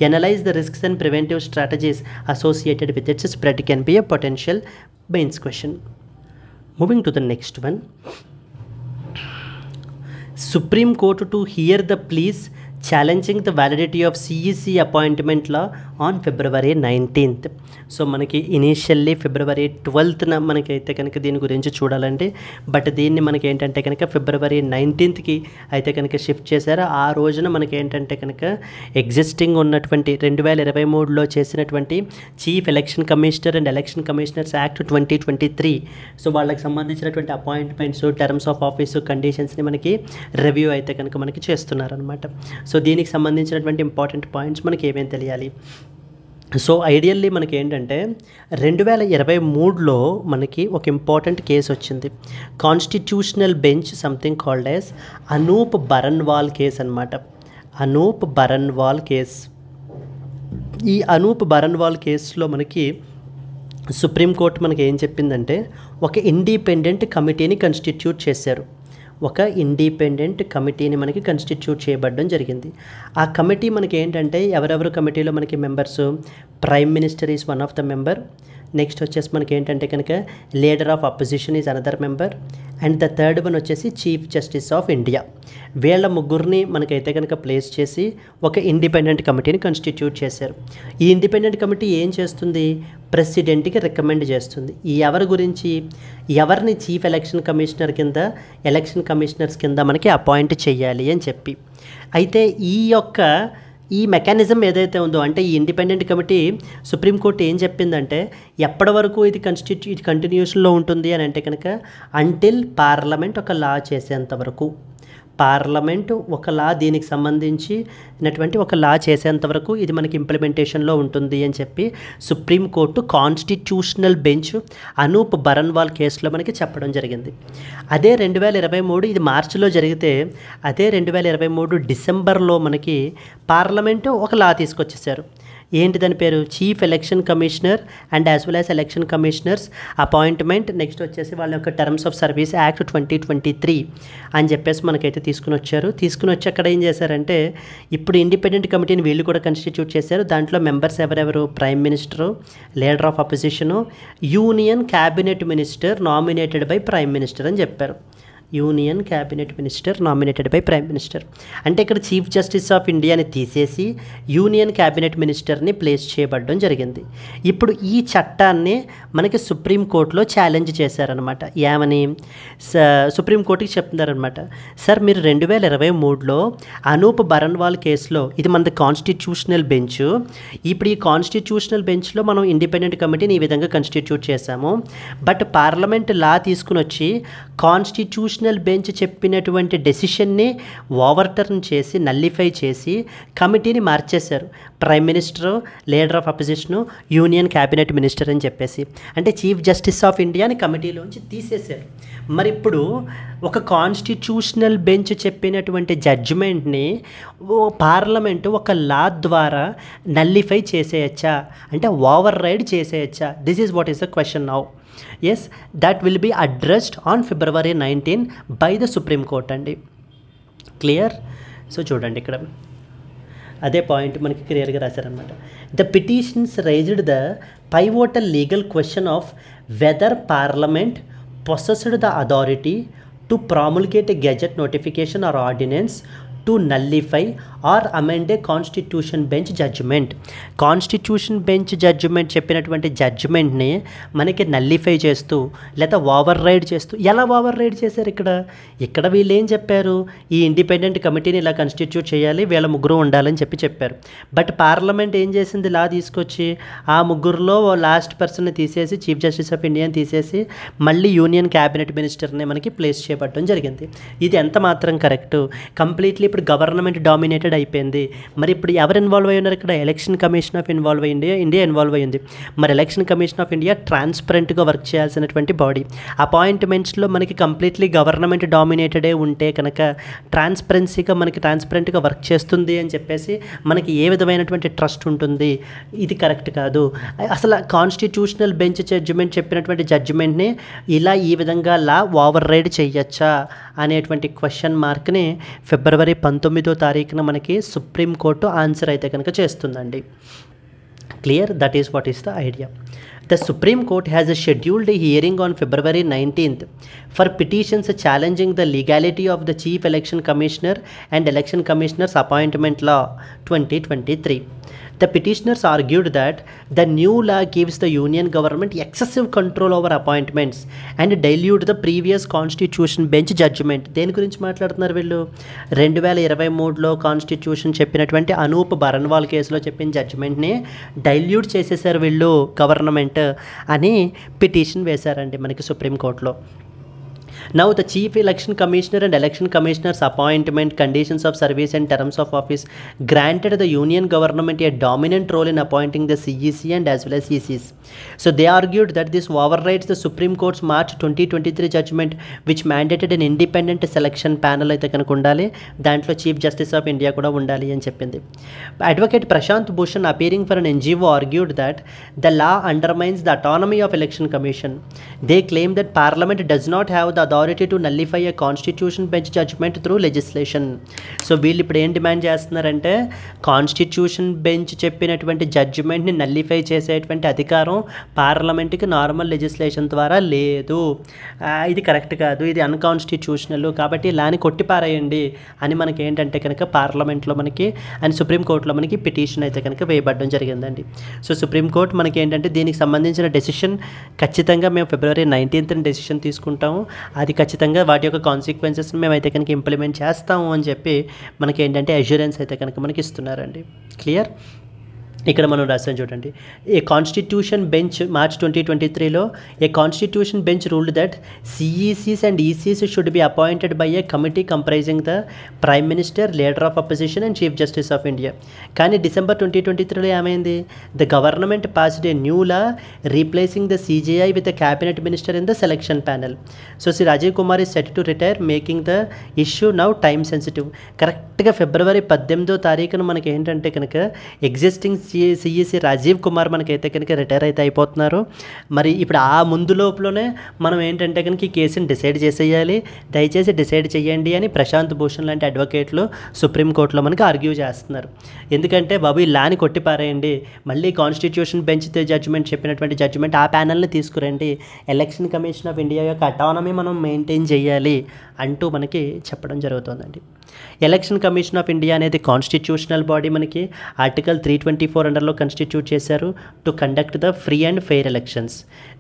Analyze the risks and preventive strategies associated with its spread can be a potential mains question. Moving to the next one. Supreme Court to hear the pleas challenging the validity of CEC appointment law on February 19th. So మనకి ఇనీషియల్లీ February 12th మనకైతే కనుక దీని గురించి చూడాలండి, బట్ దీన్ని మనకి ఏంటంటే కనుక February 19th అయితే కనుక షిఫ్ట్ చేశారు. ఆ రోజున మనకి ఏంటంటే కనుక ఎగ్జిస్టింగ్ ఉన్నటువంటి 2023లో చేసినటువంటి chief election commissioner and election commissioners act 2023, so వాళ్ళకి సంబంధించినటువంటి అపాయింట్మెంట్స్, టర్మ్స్ ఆఫ్ ఆఫీసు, కండిషన్స్ని మనకి రివ్యూ అయితే కనుక మనకి చేస్తున్నారనమాట. సో దీనికి సంబంధించినటువంటి ఇంపార్టెంట్ పాయింట్స్ మనకి ఏమేమి తెలియాలి. సో ఐడియల్లీ మనకి ఏంటంటే 2023లో మనకి ఒక ఇంపార్టెంట్ కేసు వచ్చింది. Constitutional bench something called as Anoop Baranwal case అనమాట. అనూప్ బరన్వాల్ కేసు. ఈ అనూప్ బరన్వాల్ కేసులో మనకి సుప్రీంకోర్టు మనకి ఏం చెప్పిందంటే ఒక ఇండిపెండెంట్ కమిటీని కన్స్టిట్యూట్ చేశారు. ఒక ఇండిపెండెంట్ కమిటీని మనకి కన్స్టిట్యూట్ చేయబడడం జరిగింది. ఆ కమిటీ మనకి ఏంటంటే ఎవరెవరు కమిటీలో మనకి members, prime minister is one of the member, next వచ్చేసి మనకి ఏంటంటే కనుక leader of opposition is another member, and the third one వచ్చేసి చీఫ్ జస్టిస్ ఆఫ్ ఇండియా. వీళ్ళ ముగ్గురిని మనకైతే కనుక ప్లేస్ చేసి ఒక ఇండిపెండెంట్ కమిటీని కన్స్టిట్యూట్ చేశారు. ఈ ఇండిపెండెంట్ కమిటీ ఏం చేస్తుంది? ప్రెసిడెంట్కి రికమెండ్ చేస్తుంది. ఈ ఎవరి గురించి, ఎవరిని చీఫ్ ఎలక్షన్ కమిషనర్ కింద, ఎలక్షన్ కమిషనర్స్ కింద మనకి అపాయింట్ చేయాలి అని చెప్పి. అయితే ఈ మెకానిజం ఏదైతే ఉందో అంటే ఈ ఇండిపెండెంట్ కమిటీ సుప్రీంకోర్టు ఏం చెప్పిందంటే ఎప్పటి వరకు ఇది కంటిన్యూషన్లో ఉంటుంది అని అంటే కనుక అంటిల్ పార్లమెంట్ ఒక లా చేసేంత వరకు. పార్లమెంటు ఒక లా దీనికి సంబంధించినటువంటి ఒక లా చేసేంతవరకు ఇది మనకి ఇంప్లిమెంటేషన్లో ఉంటుంది అని చెప్పి సుప్రీంకోర్టు కాన్స్టిట్యూషనల్ బెంచ్ అనూప్ బరన్వాల్ కేసులో మనకి చెప్పడం జరిగింది. అదే 2023 ఇది మార్చిలో జరిగితే అదే 2023 డిసెంబర్లో మనకి పార్లమెంటు ఒక లా తీసుకొచ్చేసారు. ఏంటి దాని పేరు? Chief election commissioner and as well as election commissioners appointment, next వచ్చేసి వాళ్ళ యొక్క టర్మ్స్ ఆఫ్ సర్వీస్ యాక్ట్ 2023 అని చెప్పేసి మనకైతే తీసుకుని వచ్చి అక్కడ ఏం చేశారంటే ఇప్పుడు ఇండిపెండెంట్ కమిటీని వీళ్ళు కూడా కాన్స్టిట్యూట్ చేశారు. దాంట్లో మెంబర్స్ ఎవరెవరు? Prime minister, leader of opposition, union cabinet minister nominated by prime minister అని చెప్పారు. Union cabinet minister nominated by prime minister అంటే ఇక్కడ చీఫ్ జస్టిస్ ఆఫ్ ఇండియాని తీసేసి యూనియన్ క్యాబినెట్ మినిస్టర్ని ప్లేస్ చేయబడడం జరిగింది. ఇప్పుడు ఈ చట్టాన్ని మనకి సుప్రీంకోర్టులో ఛాలెంజ్ చేశారనమాట. ఏమని? సుప్రీంకోర్టుకి చెప్తున్నారనమాట, సార్ మీరు 2023లో అనూప్ బరన్వాల్ కేసులో ఇది మనది కాన్స్టిట్యూషనల్ బెంచ్, ఇప్పుడు ఈ కాన్స్టిట్యూషనల్ బెంచ్లో మనం ఇండిపెండెంట్ కమిటీని ఈ విధంగా కాన్స్టిట్యూట్ చేశాము. బట్ పార్లమెంట్ లా తీసుకుని వచ్చి కాన్స్టిట్యూషనల్ బెంచ్ చెప్పినటువంటి డెసిషన్ని ఓవర్టర్న్ చేసి నల్లిఫై చేసి కమిటీని మార్చేశారు. Prime minister, leader of opposition, union cabinet minister అని చెప్పేసి అంటే చీఫ్ జస్టిస్ ఆఫ్ ఇండియాని కమిటీలోంచి తీసేశారు. మరి ఇప్పుడు ఒక కాన్స్టిట్యూషనల్ బెంచ్ చెప్పినటువంటి జడ్జిమెంట్ని పార్లమెంటు ఒక లా ద్వారా నల్లిఫై చేసేయచ్చా అంటే ఓవర్ రైడ్ చేసేయచ్చా? This is what is the question now. Yes, that will be addressed on February 19 by the Supreme Court అండి. క్లియర్? సో చూడండి ఇక్కడ అదే పాయింట్ మనకి క్లియర్గా రాశారనమాట. The petitions raised the pivotal legal question of whether Parliament possessed the authority to promulgate a gazette notification or ordinance to nullify or amend a constitution bench judgment. Constitution bench judgment చెప్పినటువంటి జడ్జిమెంట్ని మనకి నల్లిఫై చేస్తూ లేదా ఓవర్ రైడ్ చేస్తూ, ఎలా ఓవర్ రైడ్ చేశారు ఇక్కడ వీళ్ళు ఏం చెప్పారు? ఈ ఇండిపెండెంట్ కమిటీని ఇలా కాన్స్టిట్యూట్ చేయాలి, వీళ్ళ ముగ్గురు ఉండాలని చెప్పారు. బట్ పార్లమెంట్ ఏం చేసింది? లా తీసుకొచ్చి ఆ ముగ్గురులో లాస్ట్ పర్సన్ని తీసేసి చీఫ్ జస్టిస్ ఆఫ్ ఇండియాని తీసేసి మళ్ళీ యూనియన్ క్యాబినెట్ మినిస్టర్ని మనకి ప్లేస్ చేయబడడం జరిగింది. ఇది ఎంత మాత్రం కరెక్టు? కంప్లీట్లీ ఇప్పుడు గవర్నమెంట్ డామినేటెడ్ అయిపోయింది. మరి ఇప్పుడు ఎవరు ఇన్వాల్వ్ అయ్యి ఉన్నారు ఇక్కడ? Election commission of India involve అయ్యింది. మరి ఎలక్షన్ కమిషన్ ఆఫ్ ఇండియా ట్రాన్స్పరెంట్గా వర్క్ చేయాల్సినటువంటి బాడీ. అపాయింట్మెంట్స్లో మనకి కంప్లీట్లీ గవర్నమెంట్ డామినేటెడే ఉంటే కనుక ట్రాన్స్పరెంట్గా వర్క్ చేస్తుంది అని చెప్పేసి మనకి ఏ విధమైనటువంటి ట్రస్ట్ ఉంటుంది? ఇది కరెక్ట్ కాదు. అసలు కాన్స్టిట్యూషనల్ బెంచ్ జడ్జిమెంట్ చెప్పినటువంటి జడ్జిమెంట్ని ఇలా ఈ విధంగా లా ఓవర్ రైడ్ చేయొచ్చా అనేటువంటి క్వశ్చన్ మార్క్ని ఫిబ్రవరి 19వ తారీఖున మనకి సుప్రీంకోర్టు ఆన్సర్ అయితే కనుక చేస్తుందండి. Clear? That is what is the idea. The Supreme Court has scheduled a hearing on February 19th for petitions challenging the legality of the Chief Election Commissioner and Election Commissioner's Appointment Law 2023. The petitioners argued that the new law gives the union government excessive control over appointments and dilute the previous constitution bench judgment. దేని గురించి మాట్లాడుతున్నారు వీళ్ళు? 2023లో కాన్స్టిట్యూషన్ చెప్పినటువంటి అనూప్ బరన్వాల్ కేసులో చెప్పిన జడ్జిమెంట్ని డైల్యూట్ చేసేసారు వీళ్ళు గవర్నమెంట్ అని పిటిషన్ వేశారండి మనకి సుప్రీంకోర్టులో. Now the Chief Election Commissioner and Election Commissioner's appointment, conditions of service and terms of office granted the union government a dominant role in appointing the CEC and as well as ECs. So they argued that this overrides the Supreme Court's March 2023 judgment which mandated an independent selection panel అయితే కనుక ఉండాలి, దాంట్లో చీఫ్ జస్టిస్ ఆఫ్ ఇండియా కూడా ఉండాలి అని చెప్పింది. Advocate Prashant Bhushan appearing for an NGO argued that the law undermines the autonomy of Election Commission. They claim that Parliament does not have the authority to nullify a constitution bench judgment through legislation. So వీళ్ళు ఇప్పుడు ఏం డిమాండ్ చేస్తున్నారంటే కాన్స్టిట్యూషన్ బెంచ్ చెప్పినటువంటి జడ్జిమెంట్ని నల్లిఫై చేసేటువంటి అధికారం పార్లమెంట్కి నార్మల్ లెజిస్లేషన్ ద్వారా లేదు, ఇది కరెక్ట్ కాదు, ఇది అన్కాన్స్టిట్యూషనల్, కాబట్టి లాని కొట్టిపారేయండి అని మనకి ఏంటంటే కనుక పార్లమెంట్లో మనకి అండ్ సుప్రీంకోర్టులో మనకి పిటిషన్ అయితే కనుక వేయబడడం జరిగిందండి. సో సుప్రీంకోర్టు మనకి ఏంటంటే దీనికి సంబంధించిన డెసిషన్ ఖచ్చితంగా మేము ఫిబ్రవరి 19th డెసిషన్ తీసుకుంటాము, అది ఖచ్చితంగా వాటి యొక్క కాన్సిక్వెన్సెస్ని మేమైతే కనుక ఇంప్లిమెంట్ చేస్తాము అని చెప్పి మనకి ఏంటంటే అష్యూరెన్స్ అయితే కనుక మనకి ఇస్తున్నారండి. క్లియర్? ఇక్కడ మనం రాసాం చూడండి. ఏ కాన్స్టిట్యూషన్ బెంచ్ మార్చ్ 2023లో a constitution bench ruled that సిఈసీస్ and ECs should be appointed by a committee comprising the prime minister, leader of opposition and chief justice of India. కానీ డిసెంబర్ 2023లో ఏమైంది? The government passed a new law replacing the CJI with the cabinet minister in the selection panel. So Shri Rajeev Kumar is set to retire, making the issue now time sensitive. కరెక్ట్గా ఫిబ్రవరి 18వ తారీఖున మనకి ఏంటంటే కనుక ఎగ్జిస్టింగ్ సిఈసి రాజీవ్ కుమార్ మనకైతే కనుక రిటైర్ అయితే అయిపోతున్నారు. మరి ఇప్పుడు ఆ ముందు లోపలనే మనం ఏంటంటే కనుక ఈ కేసుని డిసైడ్ చేసేయాలి, దయచేసి డిసైడ్ చేయండి అని ప్రశాంత్ భూషణ్ లాంటి అడ్వకేట్లు సుప్రీంకోర్టులో మనకి ఆర్గ్యూ చేస్తున్నారు. ఎందుకంటే బాబు ఈ లాని కొట్టిపారేయండి, మళ్ళీ కాన్స్టిట్యూషన్ బెంచ్ జడ్జిమెంట్ చెప్పినటువంటి జడ్జిమెంట్ ఆ ప్యానల్ని తీసుకురండి, ఎలక్షన్ కమిషన్ ఆఫ్ ఇండియా యొక్క అటానమీ మనం మెయింటైన్ చేయాలి అంటూ మనకి చెప్పడం జరుగుతుందండి. ఎలక్షన్ కమిషన్ ఆఫ్ ఇండియా అనేది కాన్స్టిట్యూషనల్ బాడీ, మనకి ఆర్టికల్ 324 అండర్లో కన్స్టిట్యూట్ చేశారు to conduct the free and fair elections.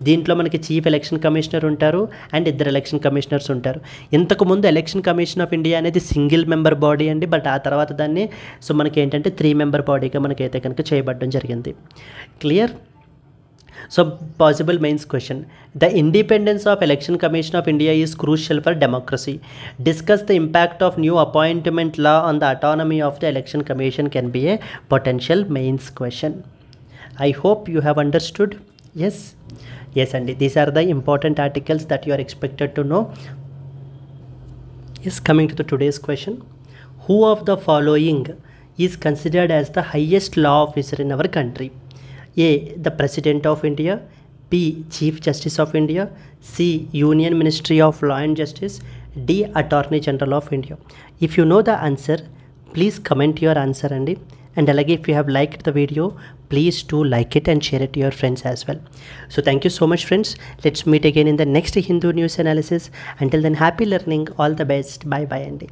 దీంట్లో మనకి చీఫ్ ఎలక్షన్ కమిషనర్ ఉంటారు అండ్ 2 ఎలక్షన్ కమిషనర్స్ ఉంటారు. ఇంతకుముందు ఎలక్షన్ కమిషన్ ఆఫ్ ఇండియా అనేది సింగిల్ మెంబర్ బాడీ అండి, బట్ ఆ తర్వాత దాన్ని సో మనకి ఏంటంటే 3 మెంబర్ బాడీగా మనకైతే కనుక చేయబడడం జరిగింది. Clear? So possible mains question. The independence of Election Commission of India is crucial for democracy. Discuss the impact of new appointment law on the autonomy of the Election Commission can be a potential mains question. I hope you have understood. Yes. Yes, and these are the important articles that you are expected to know. Yes, coming to the today's question. Who of the following is considered as the highest law officer in our country? A. The President of India. B. Chief Justice of India. C. Union Ministry of Law and Justice. D. Attorney General of India. If you know the answer, please comment your answer Andy. And alage if you have liked the video, please do like it and share it to your friends as well. So thank you so much friends. Let's meet again in the next Hindu news analysis. Until then, happy learning. All the best. Bye bye Andy.